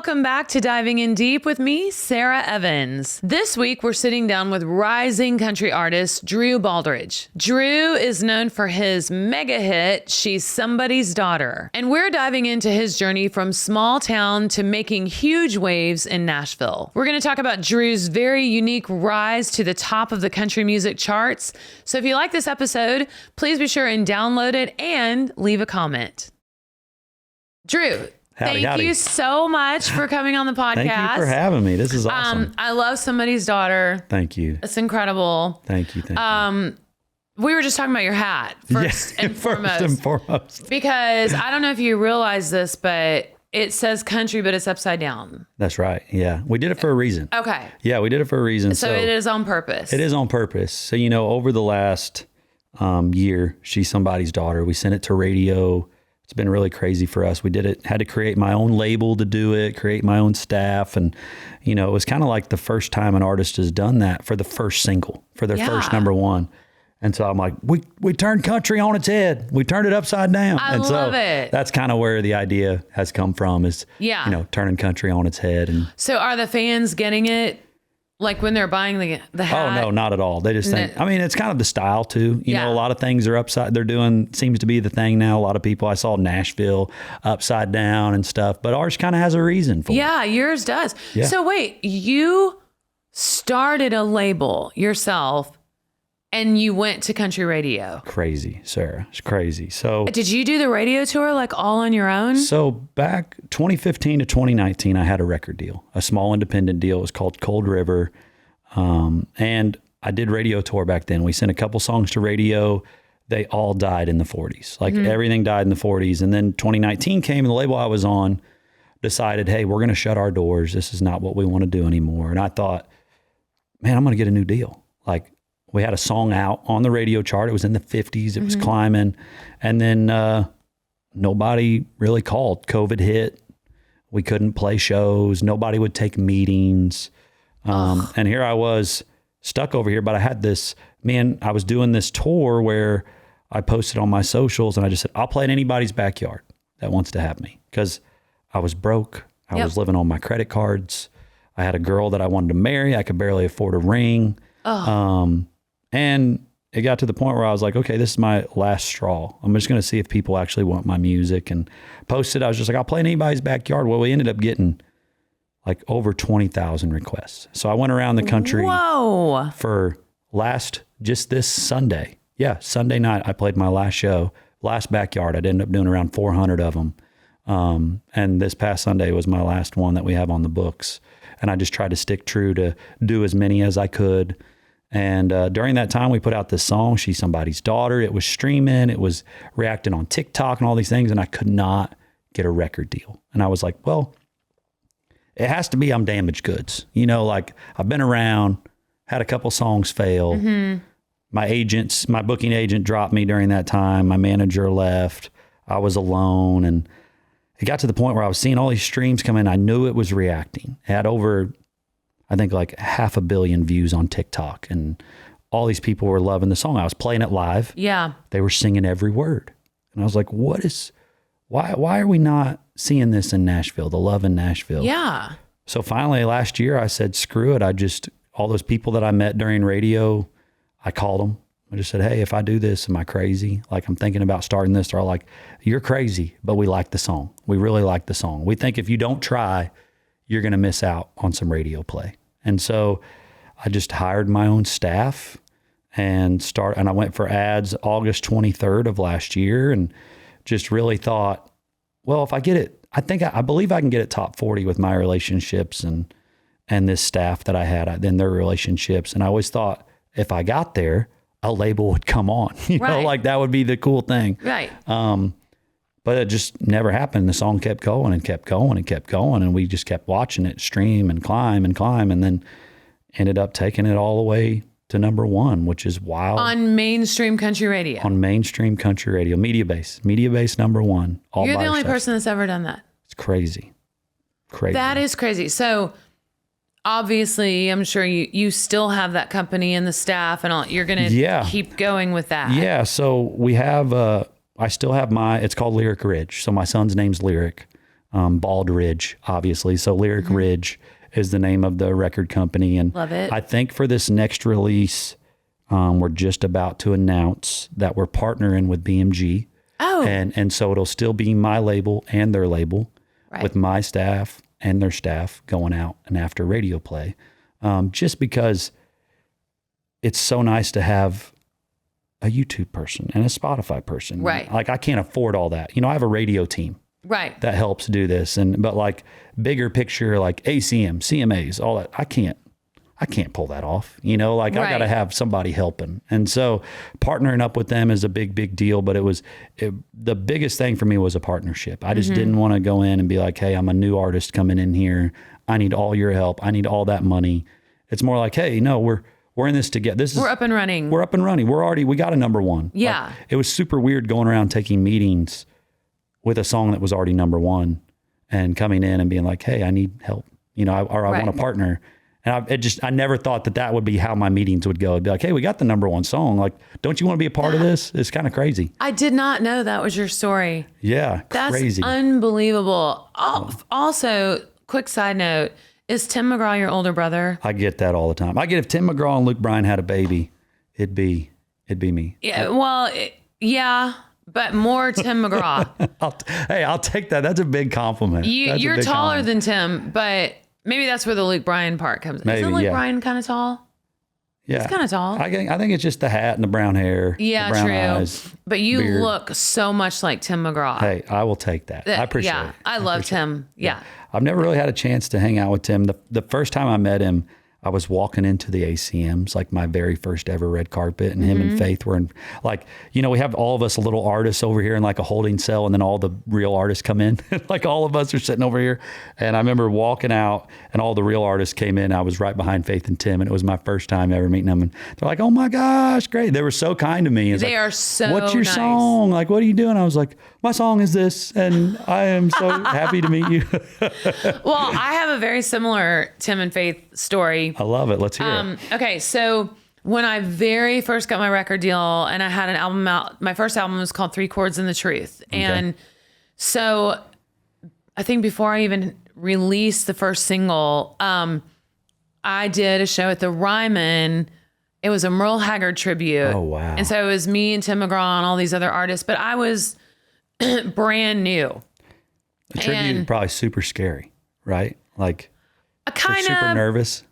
welcome back to Diving In Deep with me, Sara Evans. This week, we're sitting down with rising country artist Drew Baldridge. Drew is known for his mega hit, She's Somebody's Daughter. And we're diving into his journey from small town to making huge waves in Nashville. We're going to talk about Drew's very unique rise to the top of the country music charts. So if you like this episode, please be sure and download it and leave a comment. Drew, Thank you so much for coming on the podcast. Thank you for having me. This is awesome. I love Somebody's Daughter. Thank you. It's incredible. Thank you. We were just talking about your hat first and foremost. Because I don't know if you realize this, but it says country, but it's upside down. That's right. Yeah. We did it for a reason. Okay. Yeah, we did it for a reason. So it is on purpose. It is on purpose. So, over the last year, She's Somebody's Daughter, we sent it to radio. It's been really crazy for us. We did it, had to create my own label to do it, create my own staff. And, it was kind of like the first time an artist has done that for the first single, for their first number one. And so I'm like, we turned country on its head. We turned it upside down. I love it. That's kind of where the idea has come from is, turning country on its head. And so are the fans getting it? Like when they're buying the hat? Oh, no, not at all. They just think, it's kind of the style too. A lot of things are seems to be the thing now. A lot of people, I saw Nashville upside down and stuff, but ours kind of has a reason for it. Yeah, yours does. Yeah. So wait, you started a label yourself and you went to country radio. Crazy, Sarah. It's crazy. So did you do the radio tour like all on your own? So back 2015 to 2019, I had a record deal, a small independent deal. It was called Cold River. And I did radio tour back then. We sent a couple songs to radio. They all died in the 40s. Like everything died in the 40s. And then 2019 came and the label I was on decided, hey, we're going to shut our doors. This is not what we want to do anymore. And I thought, man, I'm going to get a new deal. Like, we had a song out on the radio chart. It was in the 50s. It was climbing. And then nobody really called. COVID hit. We couldn't play shows. Nobody would take meetings. And here I was stuck over here. But I had I was doing this tour where I posted on my socials and I just said, I'll play in anybody's backyard that wants to have me. Because I was broke. I was living on my credit cards. I had a girl that I wanted to marry. I could barely afford a ring. And it got to the point where I was like, okay, this is my last straw. I'm just going to see if people actually want my music, and posted. I was just like, I'll play in anybody's backyard. Well, we ended up getting like over 20,000 requests. So I went around the country for just this Sunday. Yeah. Sunday night, I played my last show, last backyard. I'd end up doing around 400 of them. And this past Sunday was my last one that we have on the books. And I just tried to stick true to do as many as I could. And during that time, we put out this song, She's Somebody's Daughter. It was streaming. It was reacting on TikTok and all these things. And I could not get a record deal. And I was like, well, it has to be I'm damaged goods. Like I've been around, had a couple songs fail. My booking agent dropped me during that time. My manager left. I was alone. And it got to the point where I was seeing all these streams come in. I knew it was reacting. It had over, I think, like 500 million views on TikTok, and all these people were loving the song. I was playing it live. Yeah. They were singing every word. And I was like, why are we not seeing this in Nashville, the love in Nashville? Yeah. So finally last year I said, screw it. All those people that I met during radio, I called them. I just said, hey, if I do this, am I crazy? Like, I'm thinking about starting this. They're all like, you're crazy, but we like the song. We really like the song. We think if you don't try, you're going to miss out on some radio play. And so I just hired my own staff and I went for ads August 23rd of last year, and just really thought, well, if I get it, I believe I can get it top 40 with my relationships and this staff that I had, then their relationships. And I always thought if I got there, a label would come on, like that would be the cool thing. Right. But it just never happened. The song kept going and kept going and kept going. And we just kept watching it stream and climb and climb, and then ended up taking it all the way to number one, which is wild. On mainstream country radio. On mainstream country radio. Media base number one. You're the only person that's ever done that. It's crazy. Crazy. That is crazy. So obviously, I'm sure you still have that company and the staff and all. You're going to keep going with that. Yeah. So we have... I still have it's called Lyric Ridge. So my son's name's Lyric. Baldridge, obviously. So Lyric Ridge is the name of the record company. And Love it. I think for this next release, we're just about to announce that we're partnering with BMG. Oh. And so it'll still be my label and their label Right. with my staff and their staff going out and after radio play. Just because it's so nice to have a YouTube person and a Spotify person. Right. Like I can't afford all that. I have a radio team Right. that helps do this. But like bigger picture, like ACM, CMAs, all that, I can't pull that off. I got to have somebody helping. And so partnering up with them is a big, big deal. But the biggest thing for me was a partnership. I just didn't want to go in and be like, hey, I'm a new artist coming in here. I need all your help. I need all that money. It's more like, hey, no, we're in this together. We're up and running. We're up and running. We got a number one. Yeah. Like, it was super weird going around taking meetings with a song that was already number one and coming in and being like, hey, I need help, I want a partner. And I never thought that would be how my meetings would go. It'd be like, hey, we got the number one song. Like, don't you want to be a part of this? It's kind of crazy. I did not know that was your story. Yeah, That's crazy. unbelievable. Also, quick side note, is Tim McGraw your older brother? I get that all the time. I get if Tim McGraw and Luke Bryan had a baby, it'd be me. Yeah, well, yeah, but more Tim McGraw. I'll take that. That's a big compliment. You're taller than Tim, but maybe that's where the Luke Bryan part comes in. Maybe, Isn't Luke Bryan kind of tall? Yeah. He's kind of tall. I think it's just the hat and the brown hair. Yeah, the brown true. eyes, but you beard. look so much like Tim McGraw. Hey, I will take that. I appreciate it. I love Tim. Yeah. I've never really had a chance to hang out with Tim. The first time I met him, I was walking into the ACMs, like my very first ever red carpet, and him and Faith were in, like, we have all of us little artists over here in like a holding cell, and then all the real artists come in. Like all of us are sitting over here. And I remember walking out and all the real artists came in. I was right behind Faith and Tim, and it was my first time ever meeting them. And they're like, oh my gosh, great. They were so kind to me. They are so what's your nice. song? Like, what are you doing? I was like, my song is this, and I am so happy to meet you. Well, I have a very similar Tim and Faith story. I love it. Let's hear it. Okay, so when I very first got my record deal and I had an album out, my first album was called 3 Chords and the Truth. And so I think before I even released the first single, I did a show at the Ryman. It was a Merle Haggard tribute. Oh, wow. And so it was me and Tim McGraw and all these other artists, but I was brand new. The tribute is probably super scary, right? Like, I kind super of nervous.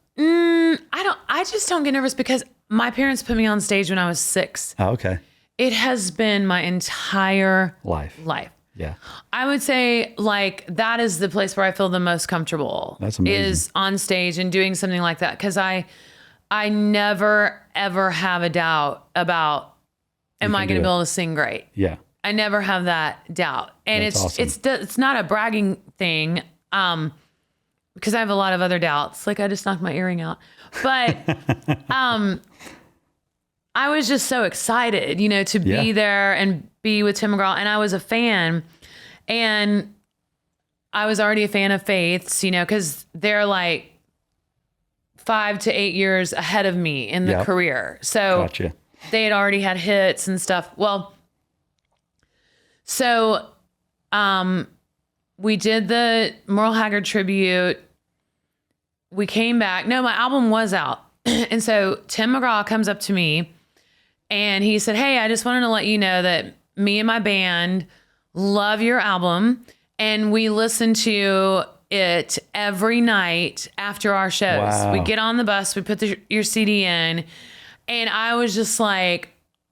I just don't get nervous because my parents put me on stage when I was 6. Oh, okay. It has been my entire Life. Yeah. I would say like that is the place where I feel the most comfortable. That's amazing. Is on stage and doing something like that. Cause I never ever have a doubt about, am I going to be able to sing great? Yeah. I never have that doubt. And That's awesome. it's not a bragging thing. Because I have a lot of other doubts. Like I just knocked my earring out. But I was just so excited, to be there and be with Tim McGraw. And I was a fan. And I was already a fan of Faith's, because they're like 5 to 8 years ahead of me in the career. So Gotcha. they had already had hits and stuff. Well, so we did the Merle Haggard tribute. We came back. No, my album was out. And so Tim McGraw comes up to me and he said, hey, I just wanted to let you know that me and my band love your album. And we listen to it every night after our shows. Wow. We get on the bus, we put your CD in. And I was just like,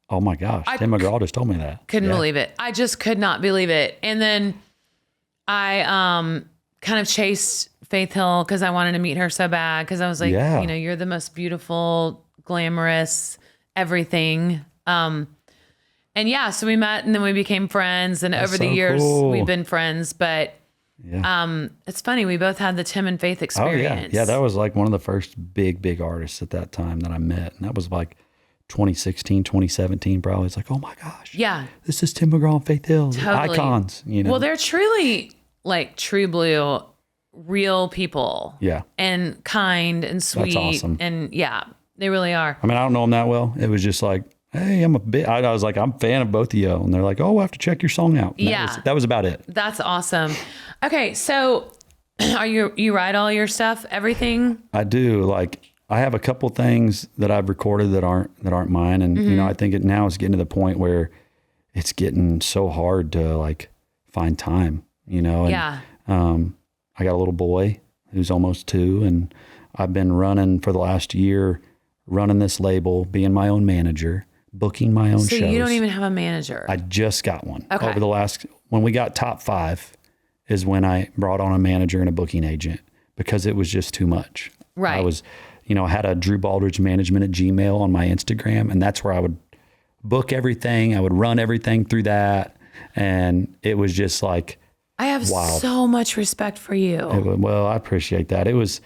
oh my gosh. Tim McGraw just told me that. Couldn't believe it. I just could not believe it. And then I kind of chased Faith Hill because I wanted to meet her so bad. Because I was like, you're the most beautiful, glamorous, everything. And so we met and then we became friends. And over the years, we've been friends. But it's funny. We both had the Tim and Faith experience. Oh, yeah. That was like one of the first big artists at that time that I met. And that was like 2016, 2017, probably. It's like, oh my gosh. Yeah. This is Tim McGraw and Faith Hill. Totally. Icons, Well, they're truly like true blue, real people. Yeah. And kind and sweet. That's awesome. And they really are. I mean, I don't know them that well. It was just like, hey, I was like, I'm a fan of both of you. And they're like, oh, we'll have to check your song out. And that was about it. That's awesome. Okay. So you write all your stuff, everything? I do. Like, I have a couple things that I've recorded that aren't mine. And, you know, I think now it's getting to the point where it's getting so hard to like find time, you know? And, I got a little boy who's almost 2, and I've been running for the last year, running this label, being my own manager, booking my own shows. So you don't even have a manager? I just got one. Okay. When we got top 5 is when I brought on a manager and a booking agent, because it was just too much. Right. I had a Drew Baldridge management at Gmail on my Instagram, and that's where I would book everything. I would run everything through that. And it was just like, I have so much respect for you. Well, I appreciate that. It was,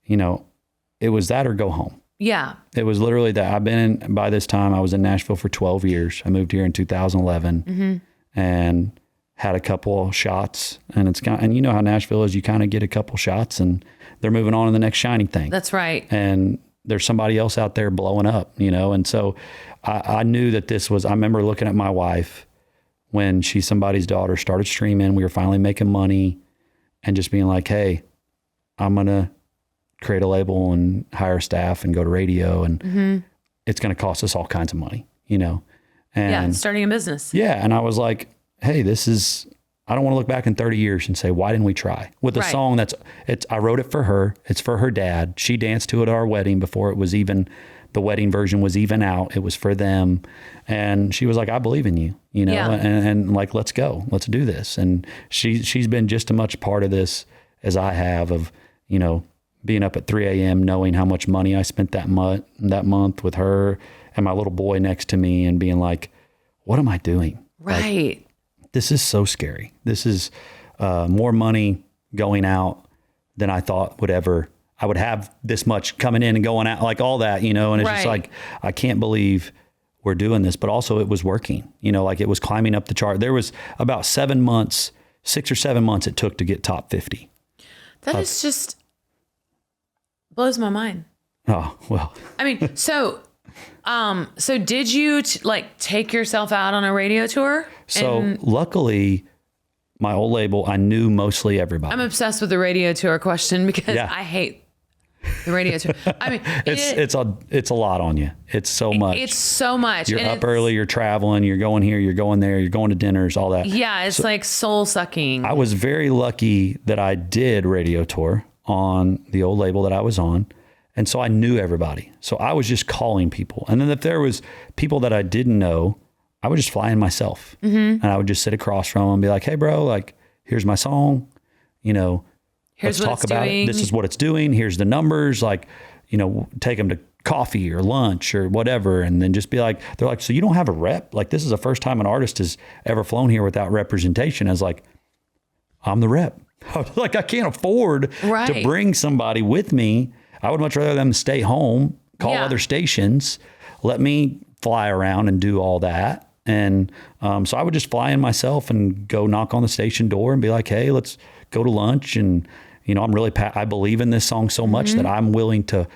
it was that or go home. Yeah. It was literally that. By this time, I was in Nashville for 12 years. I moved here in 2011 and had a couple shots. And you know how Nashville is, you kind of get a couple shots and they're moving on to the next shiny thing. That's right. And there's somebody else out there blowing up, And so I knew that I remember looking at my wife when She's Somebody's Daughter started streaming. We were finally making money and just being like, hey, I'm going to create a label and hire staff and go to radio. And it's going to cost us all kinds of money, And starting a business. Yeah. And I was like, hey, I don't want to look back in 30 years and say, why didn't we try? With a song I wrote it for her. It's for her dad. She danced to it at our wedding before the wedding version was even out. It was for them. And she was like, I believe in you, and like, let's go, let's do this. And she's been just as much part of this as I have of, being up at 3 a.m., knowing how much money I spent that month with her and my little boy next to me and being like, what am I doing? Right. Like, this is so scary. This is more money going out than I thought I would have this much coming in and going out, like all that, and it's just like, I can't believe we're doing this, but also it was working, like it was climbing up the chart. There was about 6 or 7 months it took to get top 50. That is just blows my mind. Oh, well. I mean, so did you take yourself out on a radio tour? So luckily my old label, I knew mostly everybody. I'm obsessed with the radio tour question because I hate the radio tour. I mean, it's a lot on you. It's so much. It's so much. You're up early, you're traveling, you're going here, you're going there, you're going to dinners, all that. Yeah. It's like soul sucking. I was very lucky that I did radio tour on the old label that I was on. And so I knew everybody. So I was just calling people. And then if there was people that I didn't know, I would just fly in myself. And I would just sit across from them and be like, hey bro, like, here's my song, Here's let's talk about it. This is what it's doing. Here's the numbers, like, take them to coffee or lunch or whatever. And then just be like, they're like, so you don't have a rep? Like, this is the first time an artist has ever flown here without representation. I was like, I'm the rep. Like, I can't afford to bring somebody with me. I would much rather them stay home, call other stations, let me fly around and do all that. And so I would just fly in myself and go knock on the station door and be like, hey, let's go to lunch. And, I believe in this song so much that I'm willing to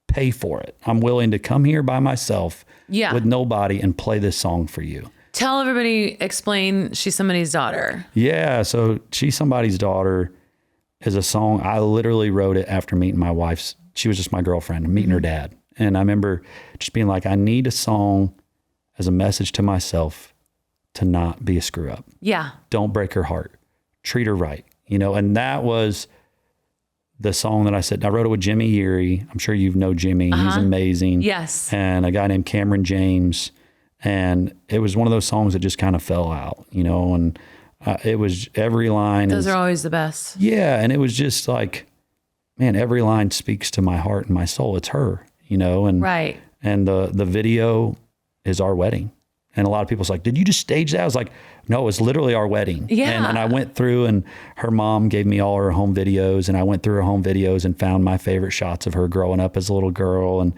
pay for it. I'm willing to come here by myself with nobody and play this song for you. Tell everybody, explain She's Somebody's Daughter. Yeah. So She's Somebody's Daughter is a song. I literally wrote it after meeting my wife's. She was just my girlfriend and meeting her dad. And I remember just being like, I need a song as a message to myself to not be a screw up. Yeah. Don't break her heart. Treat her right. And that was the song that I said. I wrote it with Jimmy Yeary. I'm sure you know Jimmy. He's amazing. Yes. And a guy named Cameron James. And it was one of those songs that just kind of fell out, and it was every line. Those are always the best. Yeah. And it was just like, man, every line speaks to my heart and my soul. It's her, and right. And the video is our wedding. And a lot of people's like, did you just stage that? I was like, no, it was literally our wedding. Yeah. And I went through, and her mom gave me all her home videos, and I went through her home videos and found my favorite shots of her growing up as a little girl. And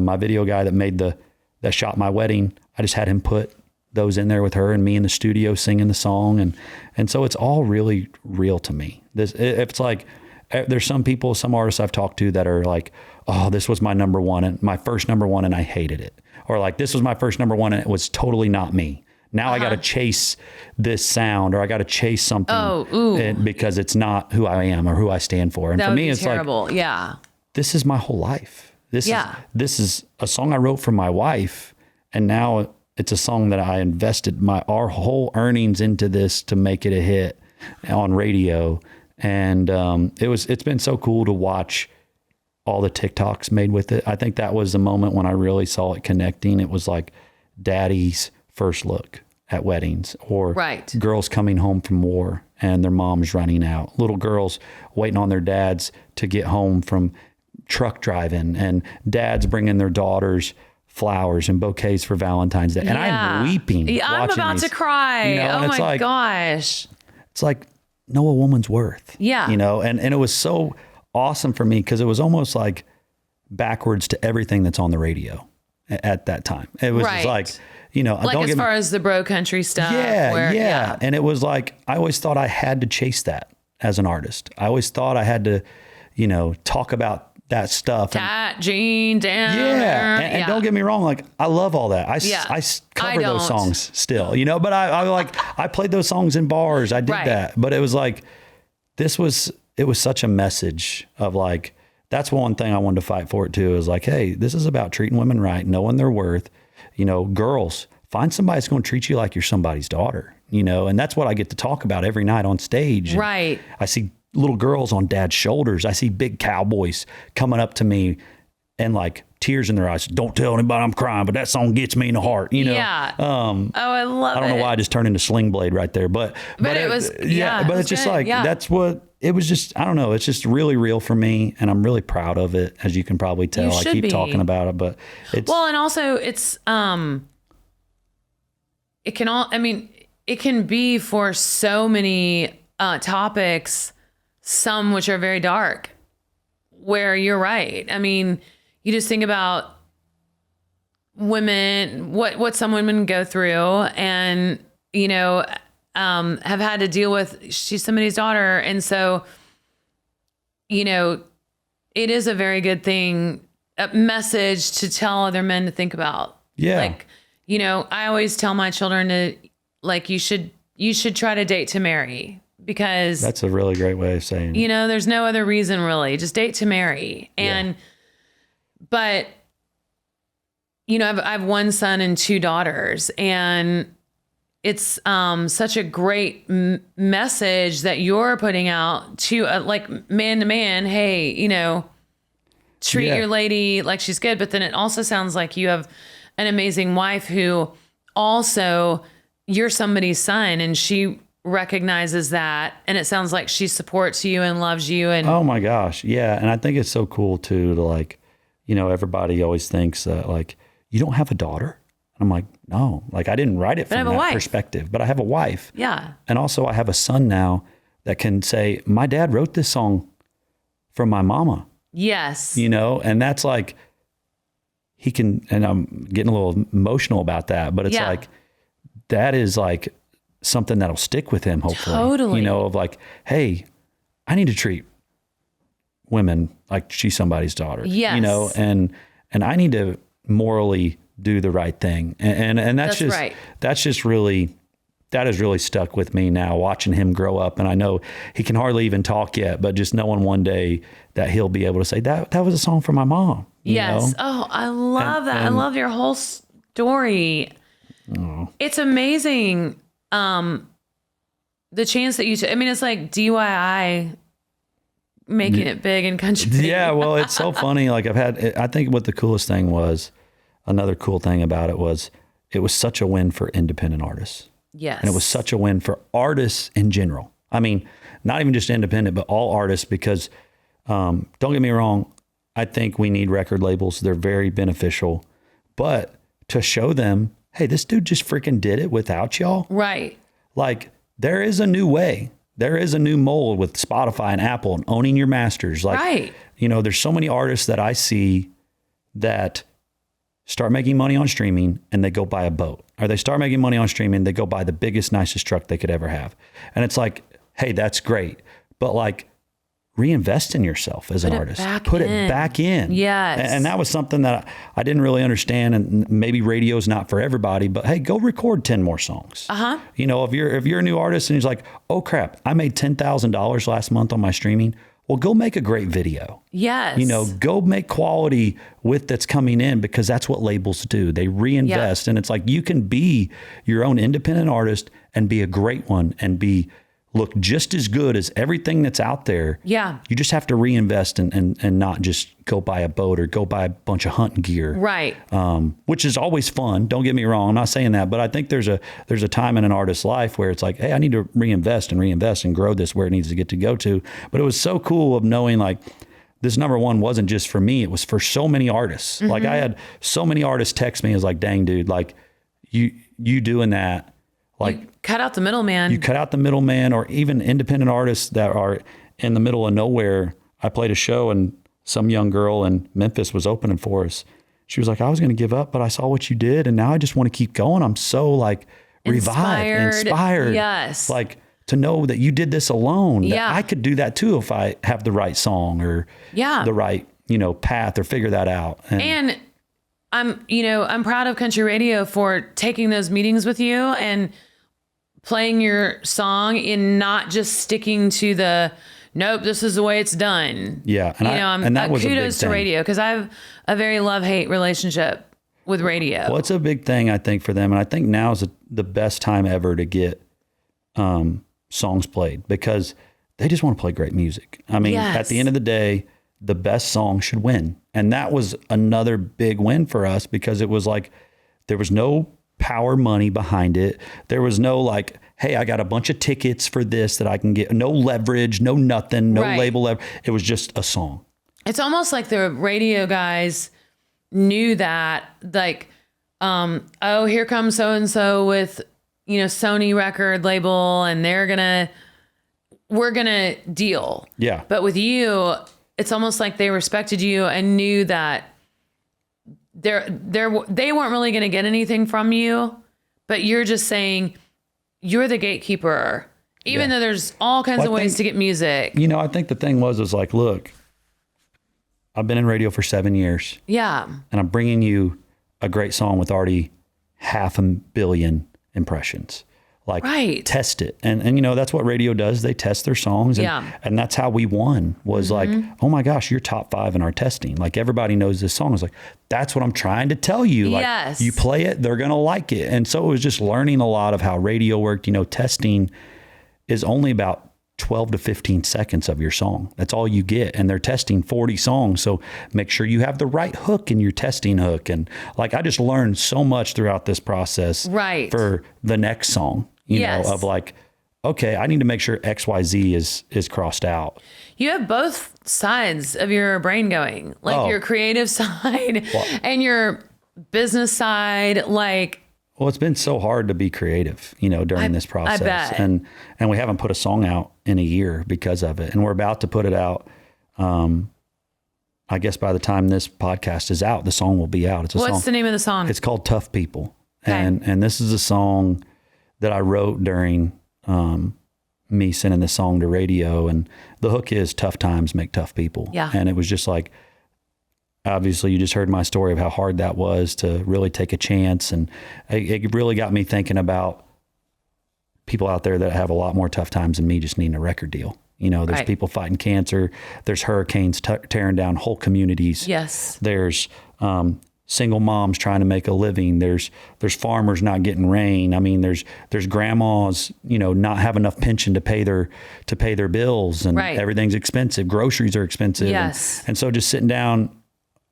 my video guy that shot my wedding, I just had him put those in there with her and me in the studio singing the song. And so it's all really real to me. It's like there's some artists I've talked to that are like, oh, this was my number one and my first number one and I hated it. Or like, this was my first number one and it was totally not me. Now I got to chase this sound, or I got to chase something because it's not who I am or who I stand for. And that for would me, be it's terrible. like, yeah, this is my whole life. This is a song I wrote for my wife. And now it's a song that I invested our whole earnings into this to make it a hit on radio. And it's been so cool to watch all the TikToks made with it. I think that was the moment when I really saw it connecting. It was like daddy's first look at weddings, or girls coming home from war and their mom's running out, little girls waiting on their dads to get home from truck driving, and dads bringing their daughters flowers and bouquets for Valentine's Day. And I'm weeping. Yeah, I'm about to cry. You know, oh my gosh. It's like, know a woman's worth. Yeah. You know, and it was so awesome for me because it was almost like backwards to everything that's on the radio at that time. It was just like, you know, like as far as the bro country stuff. Yeah. And it was like, I always thought I had to chase that as an artist. I always thought I had to, you know, talk about that stuff. That Gene down. Yeah. And don't get me wrong. Like, I love all that. I cover those songs still, you know, but I played those songs in bars. I did that, but it was like, it was such a message of like, that's one thing I wanted to fight for it too, is like, hey, this is about treating women right, knowing their worth. You know, girls, find somebody that's going to treat you like you're somebody's daughter, you know, and that's what I get to talk about every night on stage. Right. I see little girls on dad's shoulders. I see big cowboys coming up to me and like tears in their eyes. Don't tell anybody I'm crying, but that song gets me in the heart, you know? Yeah. I love it. I don't know why I just turned into Sling Blade right there, but it was, but it's just good. like, that's what it was. Just, I don't know. It's just really real for me. And I'm really proud of it. As you can probably tell, I keep talking about it, but it's, well, and also it's, it can be for so many topics, some which are very dark, where you're right. I mean, you just think about women, what some women go through, and, you know, have had to deal with, she's somebody's daughter. And so, you know, it is a very good thing, a message to tell other men to think about. Yeah. Like, you know, I always tell my children to, like, you should try to date to marry, because that's a really great way of saying it. You know, there's no other reason really, just date to marry. And, but, you know, I have one son and two daughters, and it's such a great message that you're putting out to like man to man. Hey, you know, treat your lady like she's good. But then it also sounds like you have an amazing wife who also, you're somebody's son, and she recognizes that, and it sounds like she supports you and loves you. And oh my gosh, yeah. And I think it's so cool too to, like, you know, everybody always thinks that like, you don't have a daughter. And I'm like, no, like, I didn't write it from that perspective, but I have a wife. Yeah. And also I have a son now that can say, my dad wrote this song for my mama. Yes. You know, and that's like, he can, and I'm getting a little emotional about that, but it's like, that is like something that'll stick with him, hopefully. Totally. You know, of like, hey, I need to treat women like she's somebody's daughter. Yes. You know, and I need to morally do the right thing. And that's just right. That's just really, that has really stuck with me now, watching him grow up. And I know he can hardly even talk yet, but just knowing one day that he'll be able to say, that was a song for my mom. Yes. Know? Oh, I love that. I love your whole story. Oh. It's amazing. The chance that you took, I mean, it's like DIY making it big in country. Yeah. Well, it's so funny. Like I think what the coolest thing was, another cool thing about it was such a win for independent artists. Yes. And it was such a win for artists in general. I mean, not even just independent, but all artists, because don't get me wrong, I think we need record labels. They're very beneficial. But to show them, hey, this dude just freaking did it without y'all. Right. Like, there is a new way. There is a new mold with Spotify and Apple and owning your masters. Like, right. You know, there's so many artists that I see that start making money on streaming and they go buy a boat. Or they start making money on streaming, they go buy the biggest, nicest truck they could ever have. And it's like, hey, that's great. But like, reinvest in yourself as an artist. Put it back in. Yes. And that was something that I didn't really understand. And maybe radio's not for everybody, but hey, go record 10 more songs. You know, if you're a new artist and he's like, oh crap, I made $10,000 last month on my streaming. Well, go make a great video. Yes. You know, go make quality with that's coming in, because that's what labels do. They reinvest. And it's like, you can be your own independent artist and be a great one and look just as good as everything that's out there. Yeah. You just have to reinvest and not just go buy a boat or go buy a bunch of hunting gear. Right. Which is always fun. Don't get me wrong. I'm not saying that, but I think there's a time in an artist's life where it's like, hey, I need to reinvest and grow this where it needs to go to. But it was so cool of knowing like this number one wasn't just for me. It was for so many artists. Like I had so many artists text me. It was like, dang dude, like you doing that. Like you cut out the middleman. You cut out the middleman, or even independent artists that are in the middle of nowhere. I played a show and some young girl in Memphis was opening for us. She was like, I was going to give up, but I saw what you did. And now I just want to keep going. I'm so like revived, inspired. Yes. Like to know that you did this alone. Yeah. That I could do that too if I have the right song or the right, path or figure that out. And I'm proud of country radio for taking those meetings with you and playing your song and not just sticking to the, nope, this is the way it's done. Yeah. And that was kudos to radio, because I have a very love-hate relationship with radio. Well, it's a big thing, I think, for them. And I think now is the best time ever to get songs played, because they just want to play great music. I mean, at the end of the day, the best song should win. And that was another big win for us, because it was like, there was no power money behind it. There was no like, hey, I got a bunch of tickets for this that I can get. No leverage, no nothing, no label leverage. It was just a song. It's almost like the radio guys knew that, like, oh, here comes so-and-so with, Sony record label, and we're gonna deal. Yeah. But with you, it's almost like they respected you and knew that they weren't really going to get anything from you, but you're just saying you're the gatekeeper, even though there's all kinds of ways to get music. I think the thing was like, look, I've been in radio for 7 years. Yeah. And I'm bringing you a great song with already 500 million impressions. Like, test it. And that's what radio does. They test their songs. And that's how we won, was like, oh my gosh, you're top 5 in our testing. Like, everybody knows this song. It's like, that's what I'm trying to tell you. Like, you play it, they're going to like it. And so it was just learning a lot of how radio worked. Testing is only about 12 to 15 seconds of your song. That's all you get. And they're testing 40 songs. So make sure you have the right hook in your testing hook. And like, I just learned so much throughout this process for the next song. Of like, okay, I need to make sure XYZ is crossed out. You have both sides of your brain going, like your creative side and your business side. Like, well, it's been so hard to be creative, during this process. I bet. And we haven't put a song out in a year because of it. And we're about to put it out. I guess by the time this podcast is out, the song will be out. What's the name of the song? It's called Tough People. Okay. And this is a song that I wrote during me sending this song to radio. And the hook is tough times make tough people. Yeah. And it was just like, obviously you just heard my story of how hard that was to really take a chance. And it really got me thinking about people out there that have a lot more tough times than me just needing a record deal. There's people fighting cancer. There's hurricanes tearing down whole communities. Yes. There's single moms trying to make a living. There's farmers not getting rain. I mean, there's grandmas, not have enough pension to pay their bills, and everything's expensive. Groceries are expensive. Yes. And so just sitting down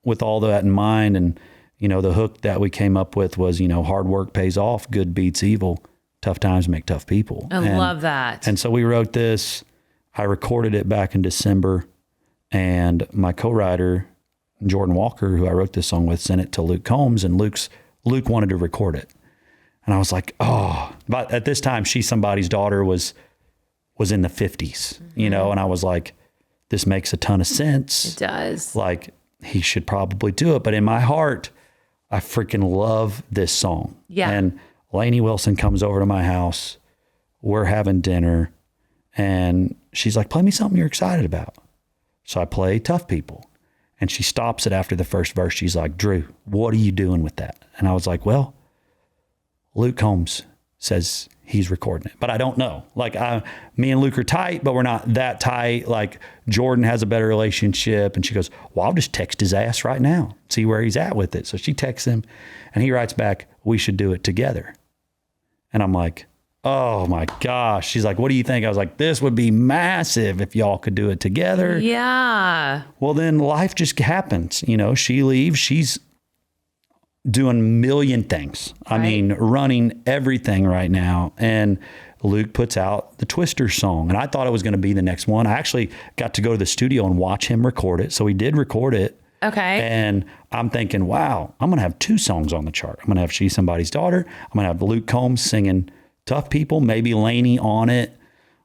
with all that in mind, and the hook that we came up with was, hard work pays off, good beats evil, tough times make tough people. I love that. And so we wrote this. I recorded it back in December, and my co-writer Jordan Walker, who I wrote this song with, sent it to Luke Combs, and Luke wanted to record it. And I was like, oh, but at this time, somebody's daughter was in the 50s, and I was like, this makes a ton of sense. It does. Like, he should probably do it. But in my heart, I freaking love this song. Yeah. And Lainey Wilson comes over to my house. We're having dinner, and she's like, play me something you're excited about. So I play Tough People. And she stops it after the first verse. She's like, Drew, what are you doing with that? And I was like, well, Luke Combs says he's recording it, but I don't know. Like, me and Luke are tight, but we're not that tight. Like, Jordan has a better relationship. And she goes, well, I'll just text his ass right now, see where he's at with it. So she texts him and he writes back, we should do it together. And I'm like, oh my gosh. She's like, what do you think? I was like, this would be massive if y'all could do it together. Yeah. Well, then life just happens. You know, she leaves. She's doing a million things. I mean, running everything right now. And Luke puts out the Twister song. And I thought it was going to be the next one. I actually got to go to the studio and watch him record it. So he did record it. Okay. And I'm thinking, wow, I'm going to have 2 songs on the chart. I'm going to have She's Somebody's Daughter. I'm going to have Luke Combs singing Tough People, maybe Laney on it.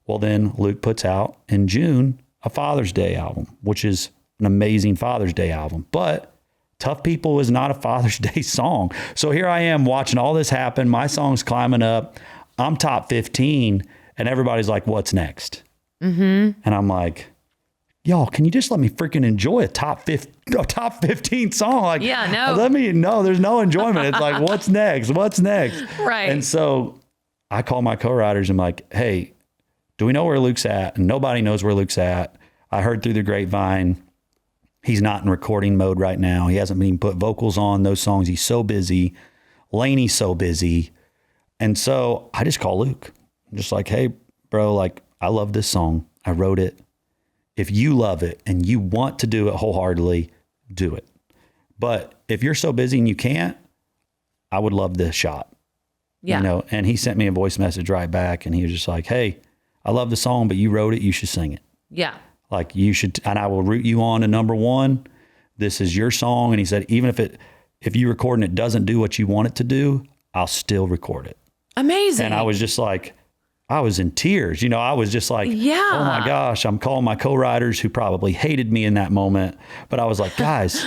Well, then Luke puts out in June a Father's Day album, which is an amazing Father's Day album. But Tough People is not a Father's Day song. So here I am watching all this happen. My song's climbing up. I'm top 15 and everybody's like, what's next? Mm-hmm. And I'm like, y'all, can you just let me freaking enjoy a top 15 song? Like, yeah, no. Let me know. There's no enjoyment. It's like, what's next? What's next? Right. And so I call my co-writers and I'm like, hey, do we know where Luke's at? And nobody knows where Luke's at. I heard through the grapevine, he's not in recording mode right now. He hasn't even put vocals on those songs. He's so busy. Laney's so busy. And so I just call Luke. I'm just like, hey, bro, like, I love this song. I wrote it. If you love it and you want to do it wholeheartedly, do it. But if you're so busy and you can't, I would love this shot. Yeah. You know, and he sent me a voice message right back and he was just like, hey, I love the song, but you wrote it. You should sing it. Yeah. Like, you should, and I will root you on to number 1. This is your song. And he said, even if you record and it doesn't do what you want it to do, I'll still record it. Amazing. And I was just like, I was in tears. You know, I was just like, yeah. Oh my gosh, I'm calling my co-writers who probably hated me in that moment. But I was like, guys,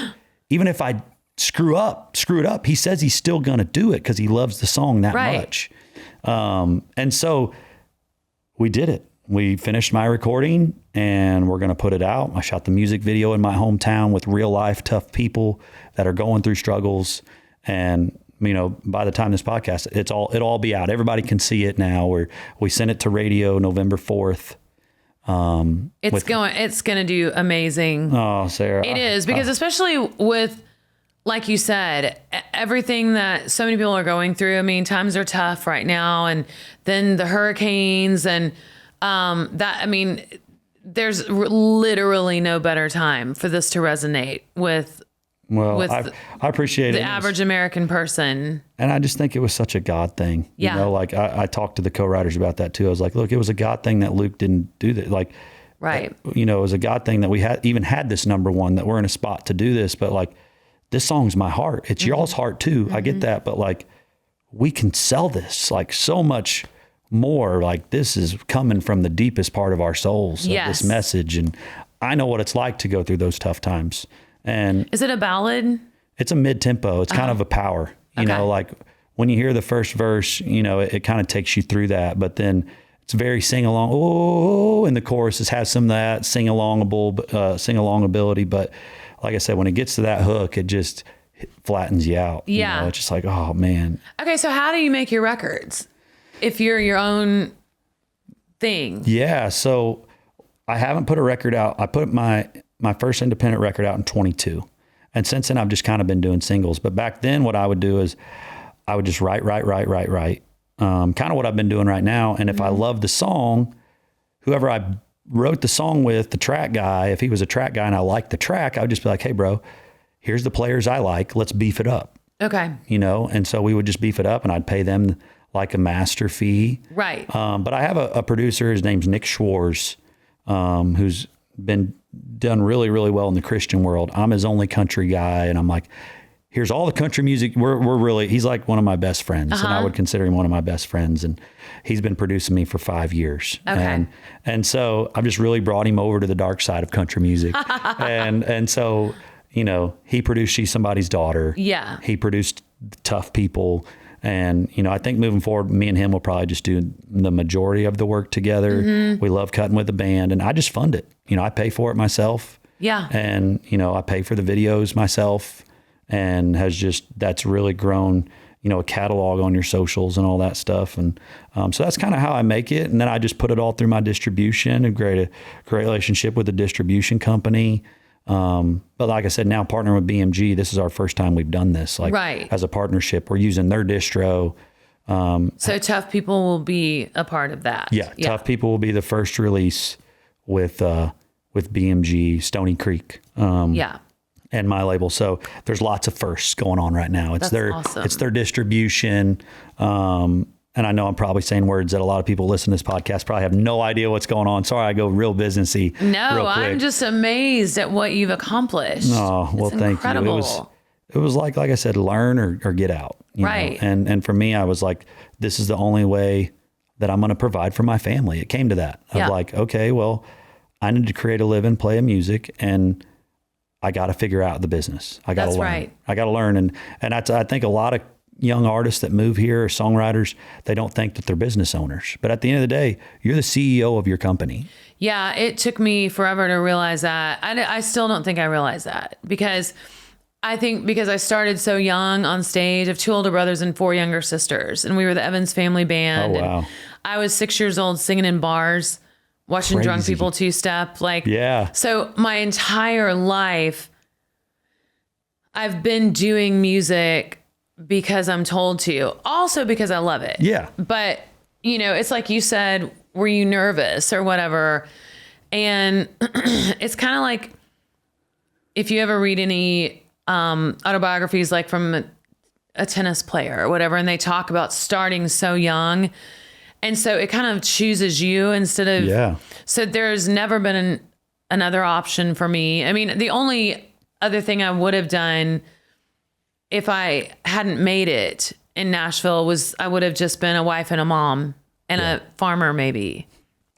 even if I screw it up, he says he's still going to do it because he loves the song that much. And so we did it. We finished my recording and we're going to put it out. I shot the music video in my hometown with real life tough people that are going through struggles. And, you know, by the time this podcast, it'll all be out. Everybody can see it now. We sent it to radio November 4th. It's going to do amazing. Oh, Sarah. It is, because especially with, like you said, everything that so many people are going through. I mean, times are tough right now, and then the hurricanes and there's literally no better time for this to resonate with. Well, I appreciate the average American person. And I just think it was such a God thing. Yeah. You know, like I talked to the co-writers about that too. I was like, look, it was a God thing that Luke didn't do that. Like, right. You know, it was a God thing that we had this number 1, that we're in a spot to do this. But like, this song's my heart. It's y'all's heart too. Mm-hmm. I get that. But like, we can sell this like so much more. Like, this is coming from the deepest part of our souls. Yes. This message. And I know what it's like to go through those tough times. And is it a ballad? It's a mid-tempo. It's kind of a power, you know, like when you hear the first verse, you know, it kind of takes you through that, but then it's very sing-along. Oh, and the chorus has some of that sing-along ability. But like I said, when it gets to that hook, it just flattens you out. Yeah. You know, it's just like, oh man. Okay. So how do you make your records if you're your own thing? Yeah. So I haven't put a record out. I put my first independent record out in 22. And since then I've just kind of been doing singles. But back then what I would do is I would just write. Kind of what I've been doing right now. And if I love the song, whoever I wrote the song with, the track guy, if he was a track guy and I liked the track, I would just be like, hey bro, here's the players I like. Let's beef it up. Okay. You know? And so we would just beef it up and I'd pay them like a master fee. Right. But I have a producer, his name's Nick Schwartz, who's done really, really well in the Christian world. I'm his only country guy. And I'm like, here's all the country music. He's like one of my best friends. And I would consider him one of my best friends. And he's been producing me for 5 years. Okay. And so I've just really brought him over to the dark side of country music. and so, you know, he produced She's Somebody's Daughter. Yeah. He produced Tough People. And, you know, I think moving forward, me and him will probably just do the majority of the work together. Mm-hmm. We love cutting with the band and I just fund it. You know, I pay for it myself. Yeah. And, I pay for the videos myself, and that's really grown, a catalog on your socials and all that stuff. And so that's kind of how I make it. And then I just put it all through my distribution and create a great relationship with the distribution company. But like I said, now partnering with BMG, this is our first time we've done this. As a partnership, we're using their distro. So Tough People will be a part of that. Yeah. Tough People will be the first release with BMG, Stony Creek. And my label. So there's lots of firsts going on right now. It's awesome. It's their distribution. And I know I'm probably saying words that a lot of people listening to this podcast probably have no idea what's going on. Sorry, I go real businessy. No, I'm just amazed at what you've accomplished. Oh, well, thank you. It was like I said, learn or get out. Right. Know? And for me, I was like, this is the only way that I'm going to provide for my family. It came to that. Of like, okay, well, I need to create a living, play music, and I got to figure out the business. I got to learn. Right. I got to learn. And I think a lot of young artists that move here, or songwriters, they don't think that they're business owners. But at the end of the day, you're the CEO of your company. Yeah, it took me forever to realize that. I still don't think I realized that, because I started so young on stage. I have 2 older brothers and 4 younger sisters, and we were the Evans family band. Oh, wow. And I was 6 years old singing in bars, watching drunk people two-step. So my entire life, I've been doing music because I'm told to. Also because I love it. Yeah. But, it's like you said, were you nervous or whatever? And it's kind of like, if you ever read any autobiographies, like from a tennis player or whatever, and they talk about starting so young. And so it kind of chooses you instead of, so there's never been another option for me. I mean, the only other thing I would have done if I hadn't made it in Nashville was I would have just been a wife and a mom and a farmer, maybe.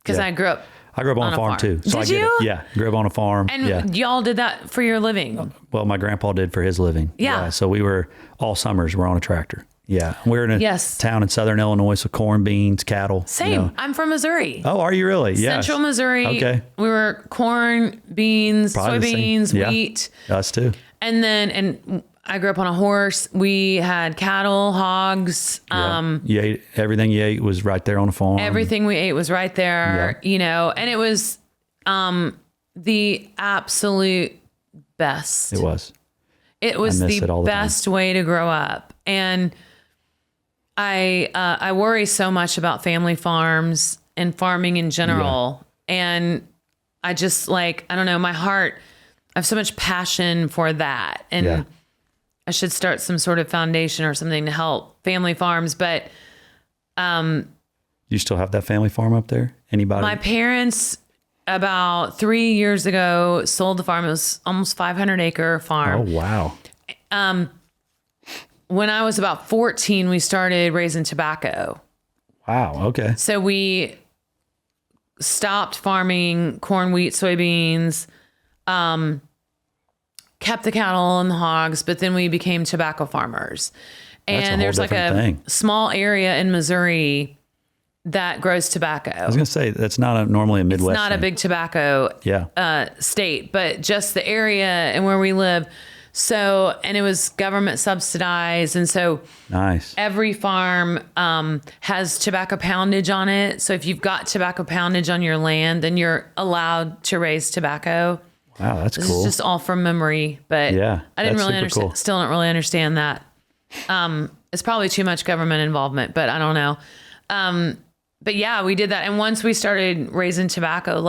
Because I grew up on a farm too. So did you? Yeah. Grew up on a farm. And y'all did that for your living? Well, my grandpa did for his living. Yeah. So we were, all summers, we're on a tractor. Yeah. We're in a town in southern Illinois, so corn, beans, cattle. Same. I'm from Missouri. Oh, are you really? Yeah. Central Missouri. Okay. We were corn, beans, soybeans, wheat. Us too. And then, I grew up on a horse. We had cattle, hogs. You ate, everything you ate was right there on the farm. Everything we ate was right there, and it was the absolute best. It was. It was the best way to grow up. And I worry so much about family farms and farming in general. And I just I don't know, my heart, I have so much passion for that. And I should start some sort of foundation or something to help family farms. But you still have that family farm up there? Anybody? My parents, about 3 years ago, sold the farm. It was almost 500-acre farm. Oh, wow. When I was about 14, we started raising tobacco. Wow. Okay. So we stopped farming corn, wheat, soybeans, kept the cattle and the hogs, but then we became tobacco farmers. And there's like a small area in Missouri that grows tobacco. I was going to say, that's not normally a Midwest. It's not a big tobacco state, but just the area and where we live. So, and it was government subsidized. And so every farm has tobacco poundage on it. So if you've got tobacco poundage on your land, then you're allowed to raise tobacco. Wow, that's cool. This is just all from memory, but I didn't really understand. Cool. Still don't really understand that. It's probably too much government involvement, but I don't know. But yeah, we did that. And once we started raising tobacco,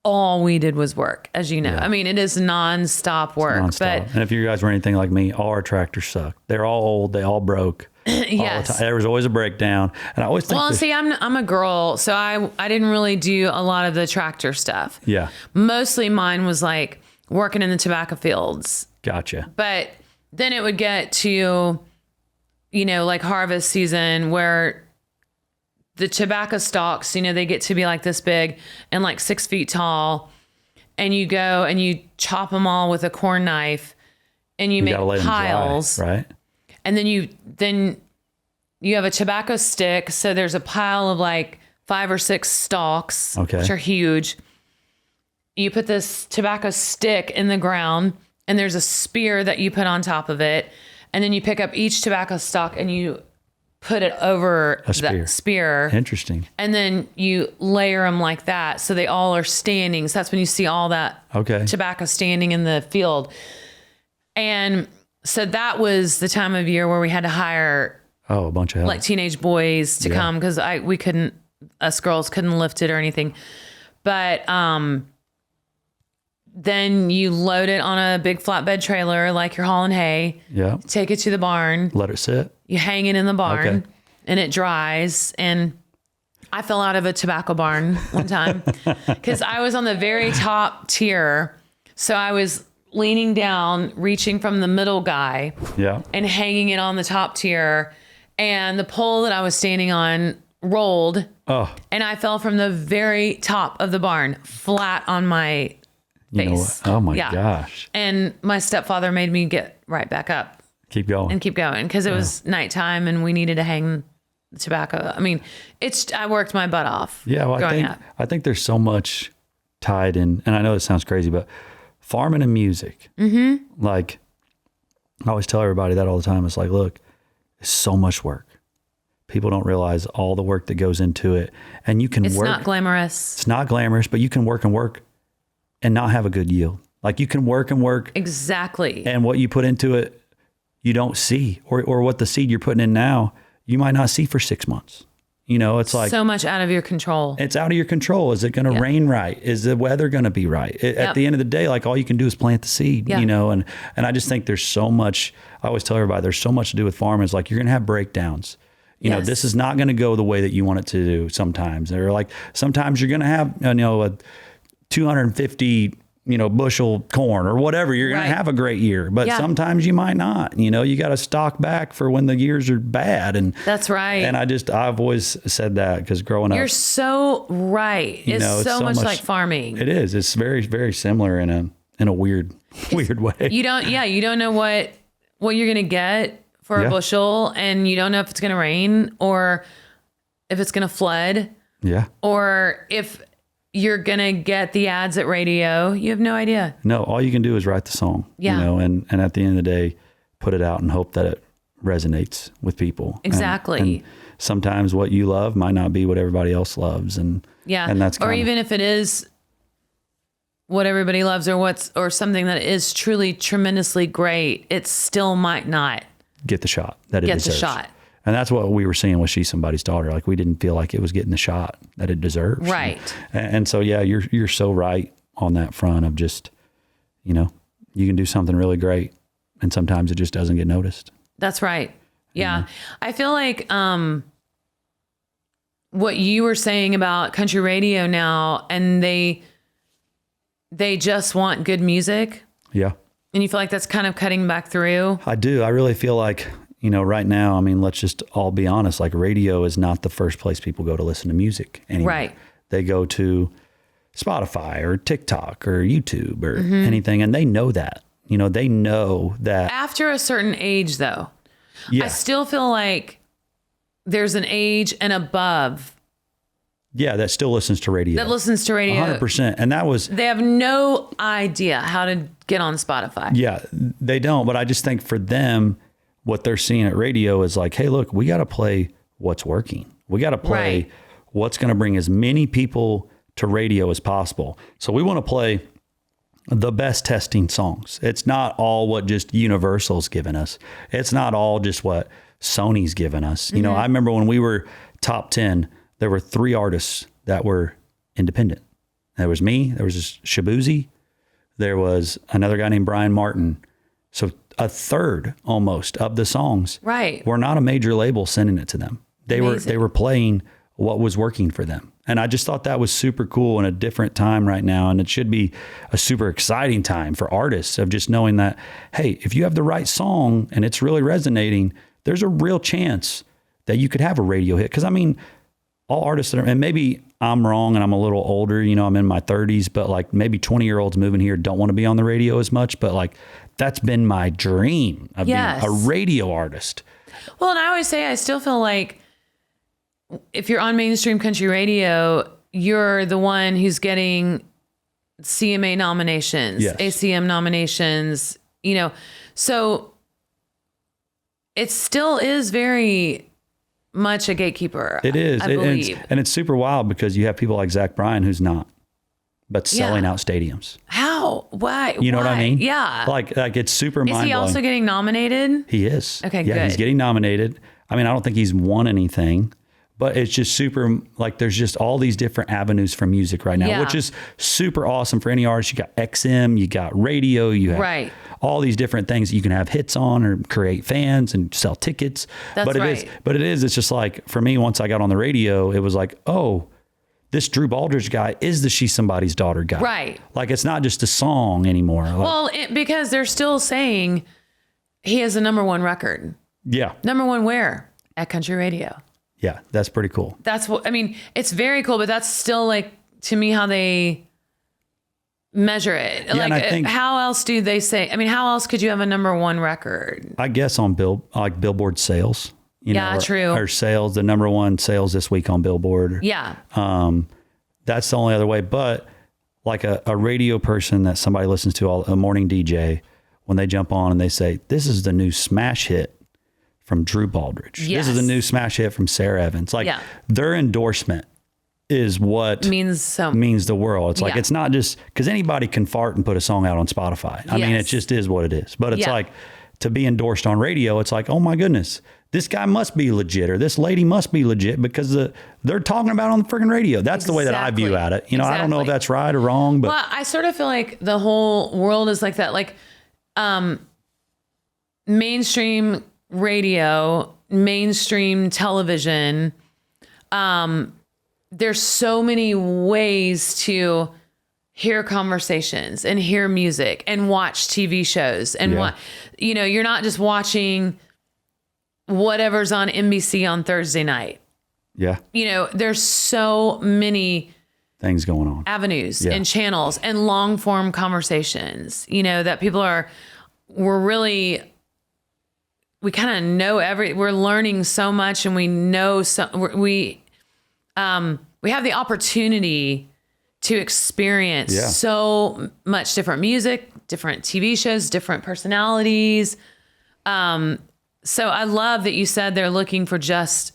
all we did was work, as you know. I mean, it is nonstop work. But and if you guys were anything like me, all our tractors suck. They're all old. They all broke. Yes. All the time. There was always a breakdown. And I always think I'm a girl, so I didn't really do a lot of the tractor stuff. Yeah. Mostly mine was working in the tobacco fields. Gotcha. But then it would get to, harvest season where the tobacco stalks, they get to be this big and 6 feet tall. And you go and you chop them all with a corn knife and you make piles. Dry, right. And then you have a tobacco stick. So there's a pile of 5 or 6 stalks, which are huge. you put this tobacco stick in the ground, and there's a spear that you put on top of it. And then you pick up each tobacco stalk and you put it over that spear. Interesting. And then you layer them like that. So they all are standing. So that's when you see all that tobacco standing in the field. And so that was the time of year where we had to hire a bunch of help. Like teenage boys to come, because us girls couldn't lift it or anything. But then you load it on a big flatbed trailer like you're hauling hay. Yeah. Take it to the barn. Let it sit. You hang it in the barn and it dries. And I fell out of a tobacco barn one time because I was on the very top tier. So I was leaning down, reaching from the middle guy and hanging it on the top tier. And the pole that I was standing on rolled. Oh. And I fell from the very top of the barn flat on my face. Oh my gosh. And my stepfather made me get right back up. Keep going. Because it was nighttime and we needed to hang the tobacco. I mean, I worked my butt off. Yeah, well, I think there's so much tied in, and I know this sounds crazy, but farming and music. Mm-hmm. Like, I always tell everybody that all the time. It's like, look, it's so much work. People don't realize all the work that goes into it. And you can work. It's not glamorous. It's not glamorous, but you can work and not have a good yield. Like, you can work and work. Exactly. And what you put into it, you don't see. Or what the seed you're putting in now, you might not see for 6 months. It's like so much out of your control. It's out of your control. Is it going to rain right? Is the weather going to be right? At the end of the day, like, all you can do is plant the seed, and I just think there's so much. I always tell everybody there's so much to do with farming. It's like, you're going to have breakdowns. This is not going to go the way that you want it to do sometimes. Or like, sometimes you're going to have, a 250, bushel corn or whatever. You're going to have a great year, but sometimes you might not. You got to stock back for when the years are bad. And that's right. And I've always said that, because growing up, you're so right. It's so much like farming. It is. It's very, very similar in a weird way. You don't know what you're going to get for a bushel, and you don't know if it's going to rain or if it's going to flood. Yeah. Or if you're going to get the ads at radio. You have no idea. No, all you can do is write the song, and at the end of the day, put it out and hope that it resonates with people. Exactly. And sometimes what you love might not be what everybody else loves. And that's or even if it is what everybody loves, or something that is truly tremendously great, it still might not get the shot that it deserves. And that's what we were seeing with She's Somebody's Daughter. Like, we didn't feel like it was getting the shot that it deserves. Right. And so, you're so right on that front of just, you can do something really great, and sometimes it just doesn't get noticed. That's right. Yeah. I feel like what you were saying about country radio now, and they just want good music. Yeah. And you feel like that's kind of cutting back through? I do. I really feel like, right now, I mean, let's just all be honest, like, radio is not the first place people go to listen to music anymore. Right. They go to Spotify or TikTok or YouTube or anything, and they know that. They know that. After a certain age, though, I still feel like there's an age and above. Yeah, that still listens to radio. 100%. And they have no idea how to get on Spotify. Yeah, they don't. But I just think for them, what they're seeing at radio is like, hey, look, we got to play what's working. We got to play what's going to bring as many people to radio as possible. So we want to play the best testing songs. It's not all what just Universal's given us. It's not all just what Sony's given us. I remember when we were top 10, there were 3 artists that were independent. There was me, there was Shabuzi, there was another guy named Brian Martin. So a third almost of the songs were not a major label sending it to them. They were playing what was working for them. And I just thought that was super cool in a different time right now. And it should be a super exciting time for artists of just knowing that, hey, if you have the right song and it's really resonating, there's a real chance that you could have a radio hit. Because I mean, all artists and maybe I'm wrong and I'm a little older, I'm in my 30s, but like maybe 20-year-olds moving here don't want to be on the radio as much. But like, that's been my dream of being a radio artist. Well, and I always say, I still feel like if you're on mainstream country radio, you're the one who's getting CMA nominations, Yes. ACM nominations, so it still is very much a gatekeeper. It is. I believe. And it's super wild because you have people like Zach Bryan who's not, but selling out stadiums. How? Why? You know what I mean? Yeah. Like it's super mind-blowing. Is he also getting nominated? He is. Okay, yeah, good. He's getting nominated. I mean, I don't think he's won anything, but it's just super, like there's just all these different avenues for music right now, which is super awesome for any artist. You got XM, you got radio, you have all these different things that you can have hits on or create fans and sell tickets. That's right. It's just like, for me, once I got on the radio, it was like, oh, this Drew Baldridge guy is the She's Somebody's Daughter guy. Right. Like, it's not just a song anymore. Like, well, because they're still saying he has a #1 record. Yeah. #1 where? At country radio. Yeah, that's pretty cool. That's what, I mean, it's very cool, but that's still like, to me, how they measure it. Yeah, like, and I think, how else do they say, I mean, how else could you have a #1 record? I guess on Billboard sales. True. Or sales, the #1 sales this week on Billboard. Yeah. That's the only other way. But like a radio person that somebody listens to, a morning DJ, when they jump on and they say, this is the new smash hit from Drew Baldridge. Yes. This is the new smash hit from Sara Evans. Like their endorsement is what means the world. It's like, it's not just because anybody can fart and put a song out on Spotify. I mean, it just is what it is. But it's like, to be endorsed on radio, it's like, oh my goodness, this guy must be legit, or this lady must be legit because they're talking about it on the freaking radio. That's the way that I view at it. I don't know if that's right or wrong, but I sort of feel like the whole world is like that. Like, mainstream radio, mainstream television, there's so many ways to hear conversations and hear music and watch TV shows and you're not just watching whatever's on NBC on Thursday night. Yeah. There's so many things going on, avenues and channels and long form conversations, that people we kind of know we're learning so much, and we know we have the opportunity to experience so much different music, different TV shows, different personalities. So I love that you said they're looking for just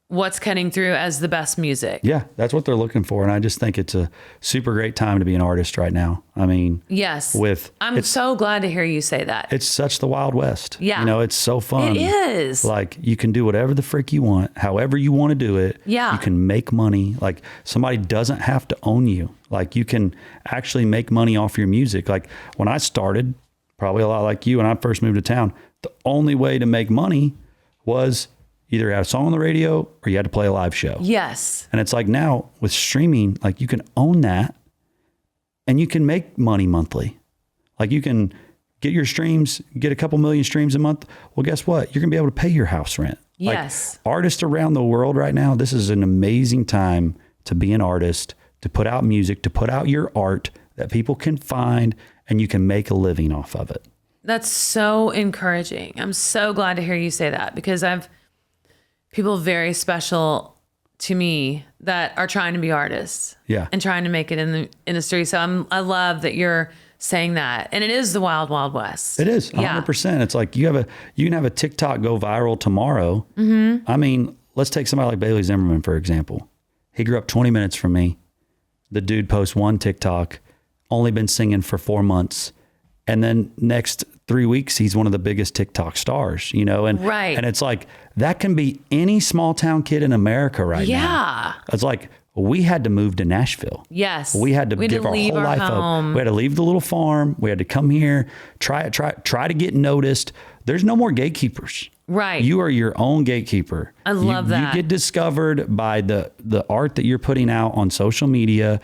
what's cutting through as the best music. Yeah, that's what they're looking for. And I just think it's a super great time to be an artist right now. I mean, yes, I'm so glad to hear you say that. It's such the Wild West. Yeah. It's so fun. It is. Like, you can do whatever the frick you want, however you want to do it. Yeah. You can make money. Like, somebody doesn't have to own you. Like, you can actually make money off your music. Like, when I started, probably a lot like you, when I first moved to town, the only way to make money was either have a song on the radio or you had to play a live show. Yes. And it's like, now with streaming, like, you can own that and you can make money monthly. Like, you can get your streams, get a couple million streams a month. Well, guess what? You're going to be able to pay your house rent. Yes. Like, artists around the world right now, this is an amazing time to be an artist, to put out music, to put out your art that people can find and you can make a living off of it. That's so encouraging. I'm so glad to hear you say that, because I've people very special to me that are trying to be artists, and trying to make it in the industry. So I love that you're saying that, and it is the wild, wild west. It is 100%. It's like you can have a TikTok go viral tomorrow. Mm-hmm. I mean, let's take somebody like Bailey Zimmerman for example. He grew up 20 minutes from me. The dude posts one TikTok, only been singing for 4 months. And then next 3 weeks, he's one of the biggest TikTok stars, and and it's like, that can be any small town kid in America right now. Yeah. It's like, we had to move to Nashville. Yes. We had to give our whole life up. We had to leave the little farm. We had to come here, try to get noticed. There's no more gatekeepers. Right. You are your own gatekeeper. I love that. You get discovered by the art that you're putting out on social media.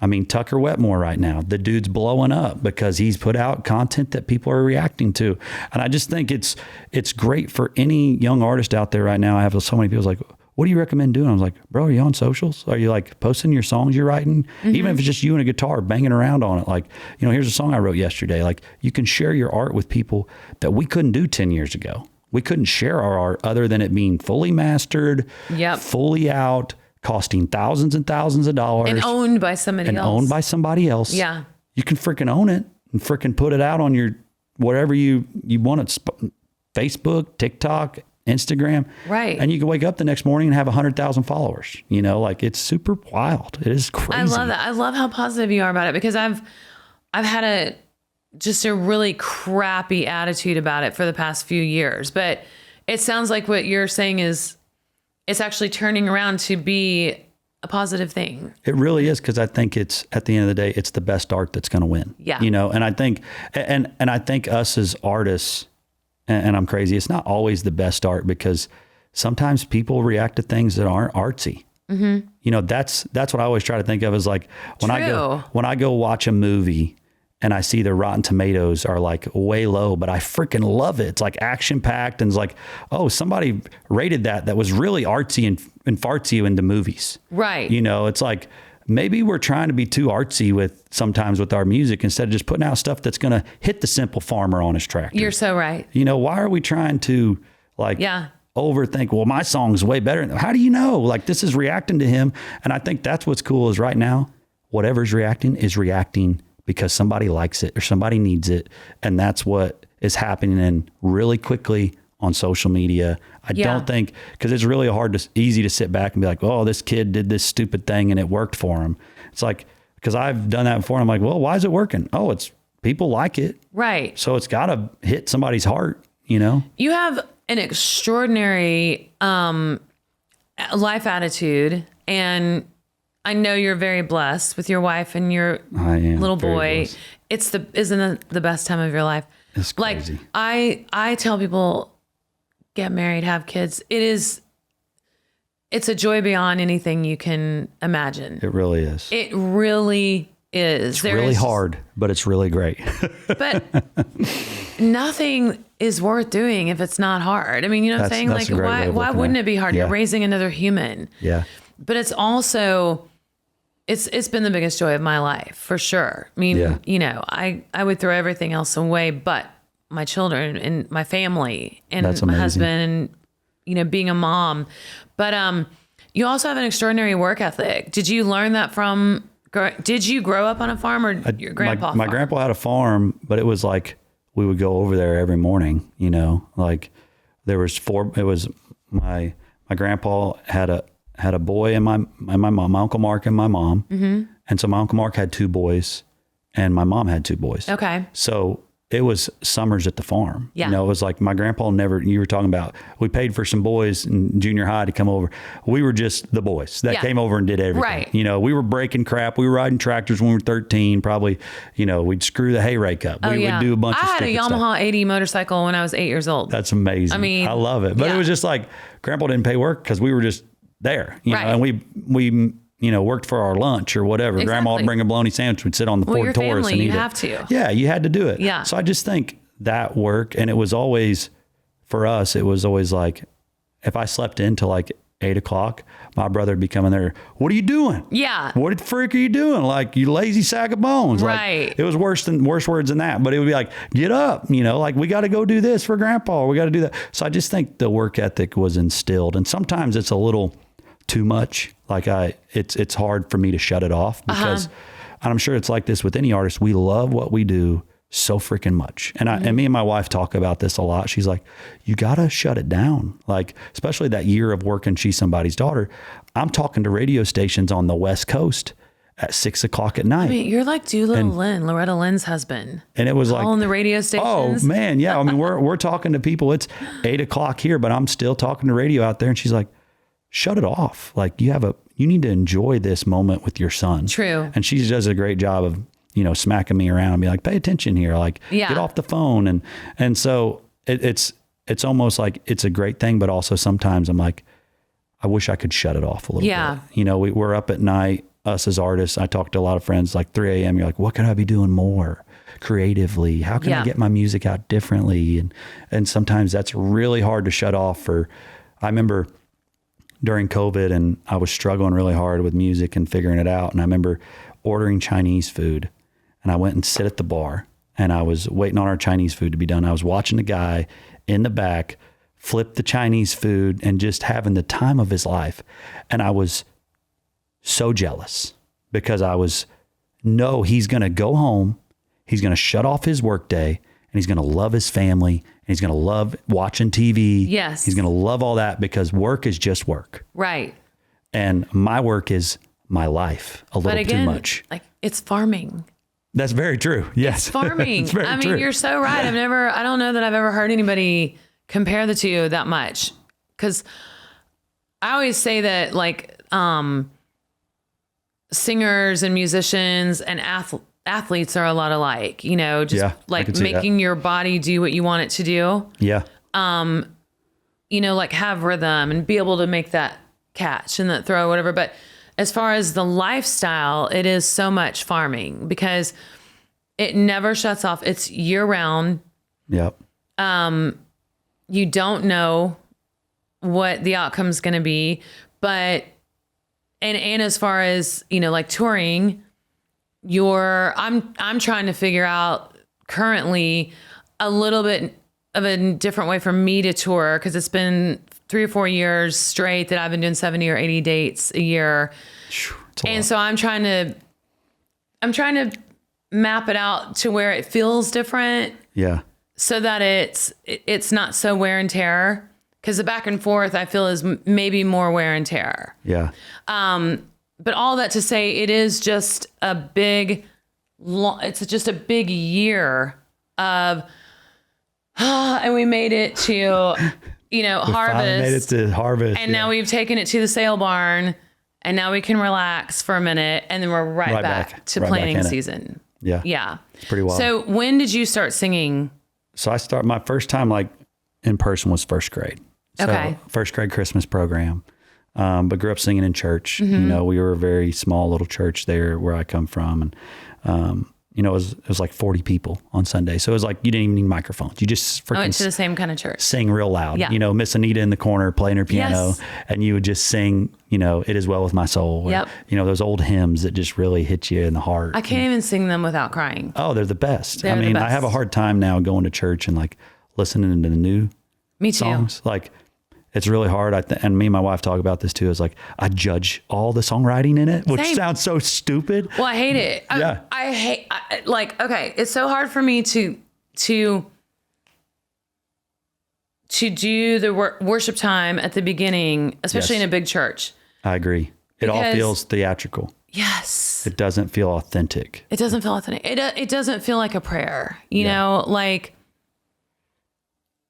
I mean, Tucker Wetmore right now, the dude's blowing up because he's put out content that people are reacting to. And I just think it's great for any young artist out there right now. I have so many people like, what do you recommend doing? I was like, bro, are you on socials? Are you like posting your songs you're writing? Mm-hmm. Even if it's just you and a guitar banging around on it. Like, here's a song I wrote yesterday. Like, you can share your art with people that we couldn't do 10 years ago. We couldn't share our art other than it being fully mastered, fully out, costing thousands and thousands of dollars. And owned by somebody else. Yeah. You can freaking own it and freaking put it out on your, whatever you want it, Facebook, TikTok, Instagram. Right. And you can wake up the next morning and have 100,000 followers. You know, like it's super wild. It is crazy. I love that. I love how positive you are about it, because I've had just a really crappy attitude about it for the past few years. But it sounds like what you're saying is it's actually turning around to be a positive thing. It really is, because I think it's, at the end of the day, it's the best art that's going to win. Yeah. You know, and I think, and I think us as artists, and I'm crazy, it's not always the best art, because sometimes people react to things that aren't artsy. Mm-hmm. You know, that's what I always try to think of, is like when I go watch a movie and I see the Rotten Tomatoes are like way low, but I freaking love it. It's like action packed, and it's like, oh, somebody rated that was really artsy and farts you into movies. Right. You know, it's like, maybe we're trying to be too artsy sometimes with our music, instead of just putting out stuff that's going to hit the simple farmer on his tractor. You're so right. You know, why are we trying to overthink, well, my song's way better? How do you know? Like, this is reacting to him. And I think that's what's cool, is right now, whatever's reacting is reacting because somebody likes it or somebody needs it. And that's what is happening, and really quickly on social media. I don't think, because it's really easy to sit back and be like, oh, this kid did this stupid thing and it worked for him. It's like, because I've done that before. And I'm like, well, why is it working? Oh, it's people like it. Right. So it's got to hit somebody's heart, you know? You have an extraordinary life attitude, and I know you're very blessed with your wife and your little boy. Isn't it the best time of your life? It's crazy. Like, I tell people, get married, have kids. It's a joy beyond anything you can imagine. It really is. It really is. It's really hard, but it's really great. But nothing is worth doing if it's not hard. I mean, you know what I'm saying? Like, why wouldn't it be hard? Yeah. You're raising another human. Yeah. But it's also, it's been the biggest joy of my life, for sure. I mean, you know, I would throw everything else away but my children and my family and my husband and, you know, being a mom. But you also have an extraordinary work ethic. Did you learn that from, did you grow up on a farm, or your grandpa? My grandpa had a farm, but it was like, we would go over there every morning, you know, like there was my grandpa had a boy and my mom, my Uncle Mark and my mom. Mm-hmm. And so my Uncle Mark had 2 boys and my mom had 2 boys. Okay. So it was summers at the farm. Yeah. You know, it was like my grandpa you were talking about, we paid for some boys in junior high to come over. We were just the boys that came over and did everything. Right. You know, we were breaking crap. We were riding tractors when we were 13, probably, you know, we'd screw the hay rake up. We'd do a bunch of stuff. I had a Yamaha 80 motorcycle when I was 8 years old. That's amazing. I mean, I love it. But it was just like, grandpa didn't pay work because we were just there, you know, and we you know, worked for our lunch or whatever. Exactly. Grandma would bring a bologna sandwich. We'd sit on the Ford Taurus and eat it. You have to. Yeah, you had to do it. Yeah. So I just think that work, and it was always, for us, it was always like, if I slept in till like 8 o'clock, my brother would be coming there. What are you doing? Yeah. What the frick are you doing? Like, you lazy sack of bones. Right. Like, it was worse words than that. But it would be like, get up, you know, like, we got to go do this for grandpa. Or we got to do that. So I just think the work ethic was instilled. And sometimes it's a little too much. Like, it's hard for me to shut it off, because and I'm sure it's like this with any artist. We love what we do so freaking much. And and me and my wife talk about this a lot. She's like, you got to shut it down. Like, especially that year of working She's Somebody's Daughter. I'm talking to radio stations on the West Coast at 6 o'clock at night. I mean, you're like Loretta Lynn's husband. And it was like, on the radio stations. Oh man. Yeah. I mean, we're talking to people. It's 8 o'clock here, but I'm still talking to radio out there. And she's like, shut it off. Like, you need to enjoy this moment with your son. True. And she does a great job of, you know, smacking me around and be like, pay attention here. Like, get off the phone. And so it's almost like it's a great thing, but also sometimes I'm like, I wish I could shut it off a little bit. You know, we're up at night, us as artists. I talk to a lot of friends, like 3 a.m. You're like, what could I be doing more creatively? How can I get my music out differently? And sometimes that's really hard to shut off. I remember during COVID, and I was struggling really hard with music and figuring it out. And I remember ordering Chinese food, and I went and sit at the bar, and I was waiting on our Chinese food to be done. I was watching a guy in the back flip the Chinese food and just having the time of his life. And I was so jealous because he's going to go home. He's going to shut off his work day and he's going to love his family and he's going to love watching TV. Yes. He's going to love all that because work is just work. Right. And my work is my life a little too much. Like it's farming. That's very true. Yes. It's farming. It's very true. You're so right. I don't know that I've ever heard anybody compare the two that much. Cause I always say that like, singers and musicians and athletes are a lot alike, just like making your body do what you want it to do. Yeah. Like have rhythm and be able to make that catch and that throw, whatever. But as far as the lifestyle, it is so much farming because it never shuts off. It's year round. Yep. You don't know what the outcome is going to be, but and as far as, like touring, I'm trying to figure out currently a little bit of a different way for me to tour because it's been 3 or 4 years straight that I've been doing 70 or 80 dates a year. And so I'm trying to map it out to where it feels different. Yeah. So that it's not so wear and tear. Because the back and forth, I feel, is maybe more wear and tear. Yeah. But all that to say, it is just a big, it's just a big year of, and we made it to, harvest. Made it to harvest. And now we've taken it to the sale barn, and now we can relax for a minute, and then we're right back to planting season. Yeah. Yeah. It's pretty wild. So when did you start singing? So my first time like in person was first grade. So okay. First grade Christmas program. But grew up singing in church. Mm-hmm. We were a very small little church there where I come from. And, it was like 40 people on Sunday. So it was like, you didn't even need microphones. You just freaking went to the same kind of church. Sing real loud. Yeah. Miss Anita in the corner playing her piano. Yes. And you would just sing, It Is Well With My Soul. Yep. Or, those old hymns that just really hit you in the heart. I can't even sing them without crying. Oh, they're the best. They're the best. I have a hard time now going to church and like listening to the new Me too. songs. Like, it's really hard. And me and my wife talk about this too. Is like, I judge all the songwriting in it, which Same. sounds so stupid. Well, I hate it. Yeah. I hate, okay. It's so hard for me to do the worship time at the beginning, especially in a big church. I agree. It all feels theatrical. Yes. It doesn't feel authentic. It doesn't feel authentic. It doesn't feel like a prayer, like,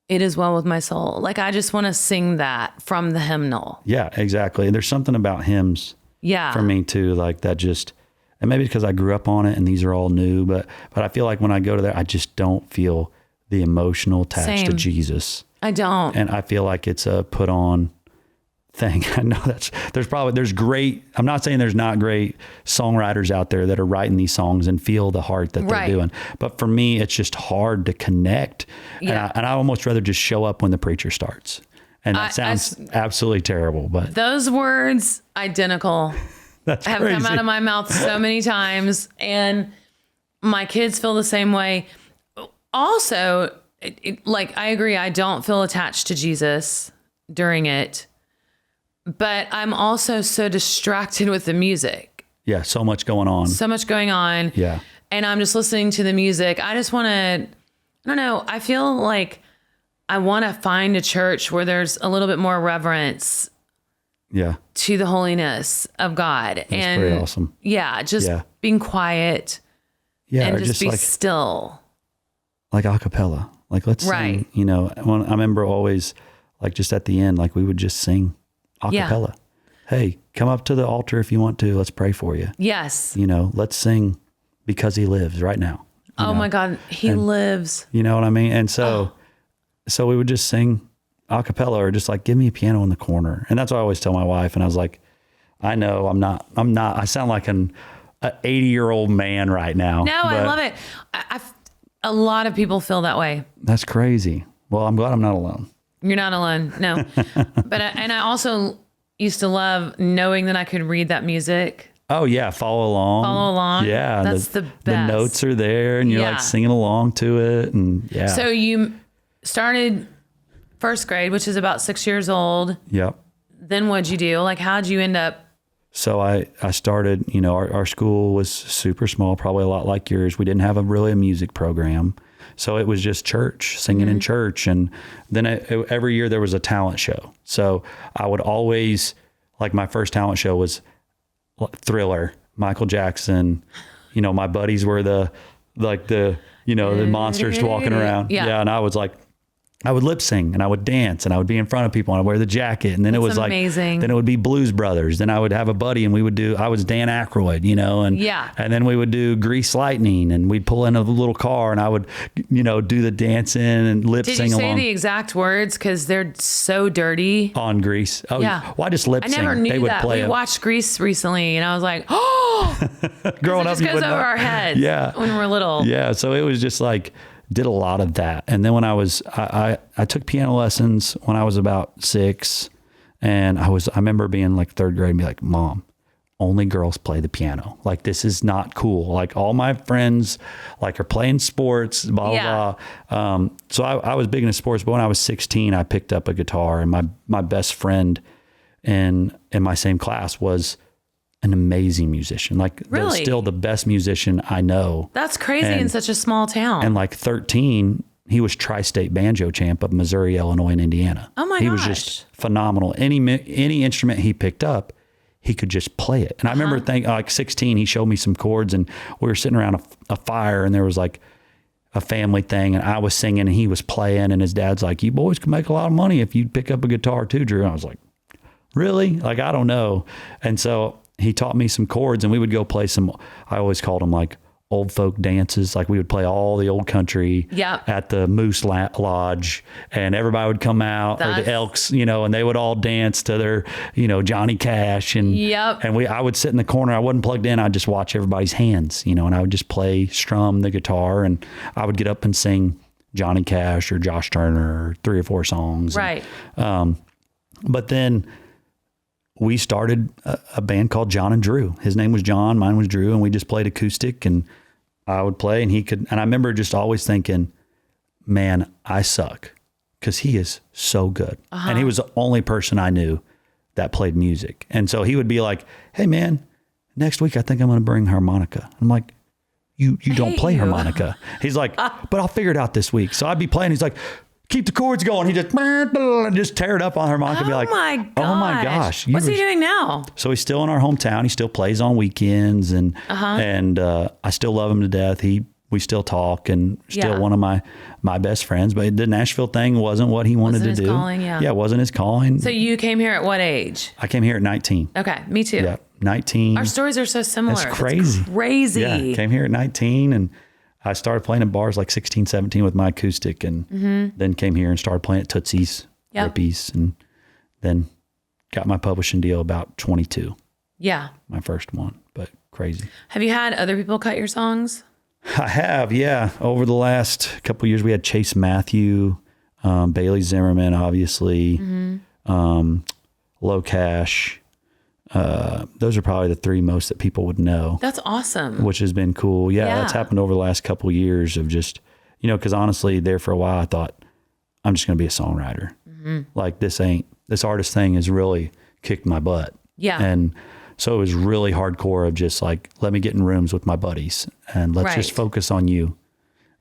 it is well with my soul. Like, I just want to sing that from the hymnal. Yeah, exactly. And there's something about hymns for me too, like that just, and maybe because I grew up on it and these are all new, but I feel like when I go to there, I just don't feel the emotional attached to Jesus. I don't. And I feel like it's a put on thing. I know there's great, I'm not saying there's not great songwriters out there that are writing these songs and feel the heart that they're doing. But for me, it's just hard to connect. Yeah. And I almost rather just show up when the preacher starts. And that sounds absolutely terrible, but those words, identical, have come out of my mouth so many times. And my kids feel the same way. Also, I agree. I don't feel attached to Jesus during it. But I'm also so distracted with the music. Yeah, so much going on. So much going on. Yeah. And I'm just listening to the music. I just want to, I don't know, I feel like I want to find a church where there's a little bit more reverence to the holiness of God. That's pretty awesome. Yeah, just being quiet and just be still. Like a cappella. Like, let's sing, I remember always, like, just at the end, like, we would just sing a cappella. Hey, come up to the altar if you want to. Let's pray for you. Yes. Let's sing Because He Lives right now. My God, He lives. You know what I mean? And so we would just sing a cappella or just like, give me a piano in the corner. And that's what I always tell my wife. And I was like, I know I'm not, I sound like an 80-year-old man right now. No, I love it. A lot of people feel that way. That's crazy. Well, I'm glad I'm not alone. You're not alone. No. But I also used to love knowing that I could read that music. Oh yeah. Follow along. Yeah. That's the best. The notes are there and you're like singing along to it. And So you started first grade, which is about 6 years old. Yep. Then what'd you do? Like, how'd you end up So I started, our school was super small, probably a lot like yours. We didn't have really a music program. So it was just church, singing in church. And then every year there was a talent show. So I would always, like my first talent show was Thriller, Michael Jackson. My buddies were the monsters walking around. Yeah. And I was like, I would lip sing and I would dance and I would be in front of people and I'd wear the jacket. And then it was amazing. Then it would be Blues Brothers. Then I would have a buddy and I was Dan Aykroyd, and then we would do Grease Lightning and we'd pull in a little car and I would, do the dancing and lip sing along. Did you say the exact words? Cause they're so dirty. On Grease. Oh yeah. Well, I just lip sing. I never knew they would that. Play we watched Grease recently and I was like, oh, growing up, it just goes over our heads when we're little. Yeah. So it was just like, did a lot of that. And then when I took piano lessons when I was about 6 and I remember being like 3rd grade and be like, Mom, only girls play the piano. Like, this is not cool. Like all my friends like are playing sports, blah, blah, blah. So I was big into sports, but when I was 16, I picked up a guitar and my best friend in my same class was an amazing musician, really? Still the best musician I know. That's crazy in such a small town. And like 13, he was tri-state banjo champ of Missouri, Illinois, and Indiana. Oh my gosh. He was just phenomenal. Any instrument he picked up, he could just play it. And I remember thinking, like 16, he showed me some chords and we were sitting around a fire and there was like a family thing and I was singing and he was playing and his dad's like, you boys can make a lot of money if you pick up a guitar too, Drew. And I was like, really? Like, I don't know. And so he taught me some chords and we would go play I always called them like old folk dances. Like we would play all the old country at the Moose Lodge and everybody would come out or the Elks, and they would all dance to their, Johnny Cash and, I would sit in the corner. I wasn't plugged in. I'd just watch everybody's hands, and I would just strum the guitar and I would get up and sing Johnny Cash or Josh Turner or 3 or 4 songs. Right. But then we started a band called John and Drew. His name was John, mine was Drew, and we just played acoustic and I would play and he could, and I remember just always thinking, man, I suck because he is so good. And he was the only person I knew that played music. And so he would be like, hey man, next week I think I'm going to bring harmonica. I'm like, you don't play harmonica. He's like, but I'll figure it out this week. So I'd be playing. He's like, keep the chords going. He just tear it up on harmonica and be like, oh my gosh. What's he doing now? So he's still in our hometown. He still plays on weekends and I still love him to death. We still talk and still one of my best friends, but the Nashville thing wasn't what he wanted to do. Calling, yeah, it wasn't his calling. So you came here at what age? I came here at 19. Okay, me too. Yeah, 19. Our stories are so similar. That's crazy. It's crazy. Yeah, came here at 19 and I started playing in bars like 16, 17 with my acoustic and then came here and started playing at Tootsie's, Rippies, and then got my publishing deal about 22. Yeah. My first one, but crazy. Have you had other people cut your songs? I have, yeah. Over the last couple of years, we had Chase Matthew, Bailey Zimmerman, obviously, Low Cash. Those are probably the 3 most that people would know. That's awesome. Which has been cool. Yeah, that's happened over the last couple of years of just, because honestly, there for a while, I thought, I'm just going to be a songwriter. Like this artist thing has really kicked my butt. Yeah. And so it was really hardcore of just like, let me get in rooms with my buddies and let's just focus on you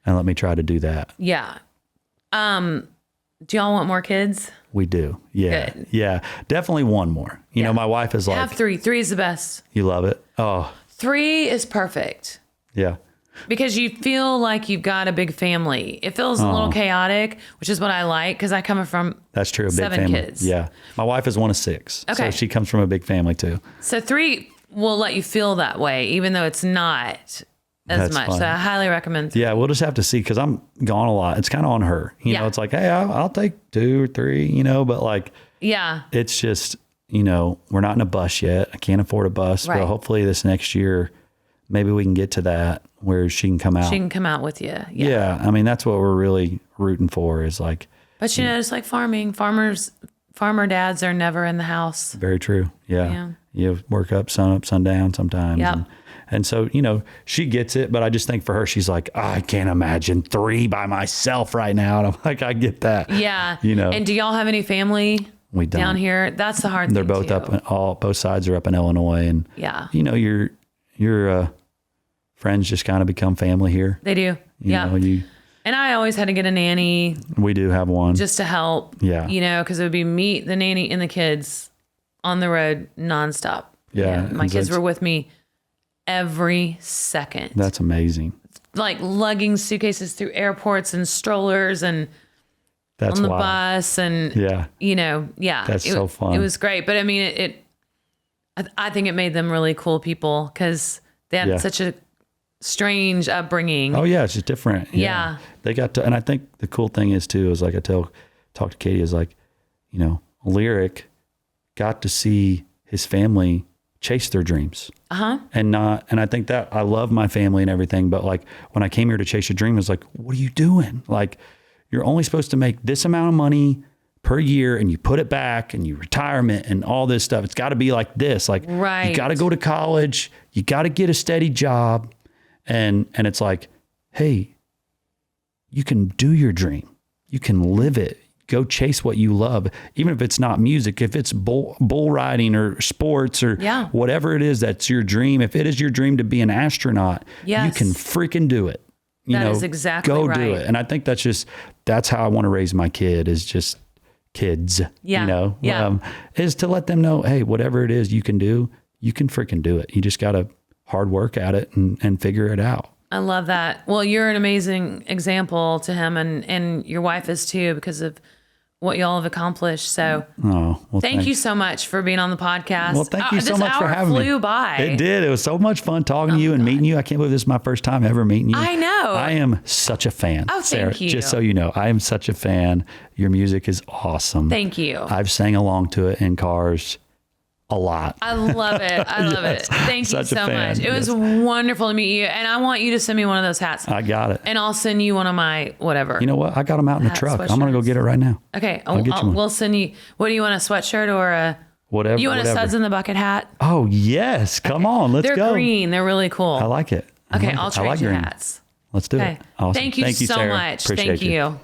and let me try to do that. Yeah. Do y'all want more kids? We do. Yeah. Good. Yeah. Definitely one more. You know, my wife is like, have 3. 3 is the best. You love it? Oh. 3 is perfect. Yeah. Because you feel like you've got a big family. It feels a little chaotic, which is what I like because I come from That's true, a big 7 family. kids. Yeah. My wife is one of 6. Okay. So she comes from a big family too. So 3 will let you feel that way, even though it's not as That's much. fun. So I highly recommend 3. Yeah, we'll just have to see because I'm gone a lot. It's kind of on her. You know, it's like, hey, I'll take 2 or 3, but like, it's just, we're not in a bus yet. I can't afford a bus, but hopefully this next year, maybe we can get to that where she can come out. She can come out with you. Yeah. I mean, that's what we're really rooting for is like. But it's like farming. Farmer dads are never in the house. Very true. Yeah. You work up, sundown sometimes. Yeah. And so, she gets it, but I just think for her, she's like, I can't imagine 3 by myself right now. And I'm like, I get that. Yeah. And do y'all have any family? We don't. Down here, that's the hard They're thing both too. both sides are up in Illinois, and Yeah. you know, your friends just kind of become family here. They do. You know, and I always had to get a nanny we do have one just to help. Yeah. You know, because it would be me, the nanny, and the kids on the road nonstop. Yeah. My kids were with me every second. That's amazing. Like lugging suitcases through airports and strollers and That's on the wild. bus and, you know, That's so fun. It was great. But I mean, I think it made them really cool people because they had such a strange upbringing. Oh yeah. It's just different. Yeah. They got to, and I think the cool thing is too, is like talk to Katie, is like, you know, Lyric got to see his family chase their dreams. And I think that I love my family and everything, but like when I came here to chase a dream, it was like, what are you doing? Like, you're only supposed to make this amount of money per year and you put it back and you retirement and all this stuff. It's got to be like this. Like, you got to go to college. You got to get a steady job. And it's like, hey, you can do your dream. You can live it. Go chase what you love, even if it's not music, if it's bull riding or sports or whatever it is, that's your dream. If it is your dream to be an astronaut, you can freaking do it. That is exactly go right. do it. And I think that's how I want to raise my kid, is just kids, you know, is to let them know, hey, whatever it is you can do, you can freaking do it. You just got to hard work at it and figure it out. I love that. Well, you're an amazing example to him, and your wife is too, because of what y'all have accomplished. So thank you so much for being on the podcast. Well, thank you so much for having me. This hour flew by. It did. It was so much fun talking to you and meeting you. I can't believe this is my first time ever meeting you. I know. I am such a fan. Oh, Sarah, thank you. just so you know, I am such a fan. Your music is awesome. Thank you. I've sang along to it in cars a lot. I love it. I love it. Thank you so much. It was wonderful to meet you. And I want you to send me one of those hats. I got it. And I'll send you one of my whatever. You know what? I got them out in the truck. I'm going to go get it right now. Okay. We'll send you. What do you want, a sweatshirt or a whatever? You want a Suds in the Bucket hat? Oh, yes. Come on. Let's go. They're green. They're really cool. I like it. Okay. I'll trade you hats. Let's do it. Awesome. Thank you so Sarah. much. Appreciate Thank you. you.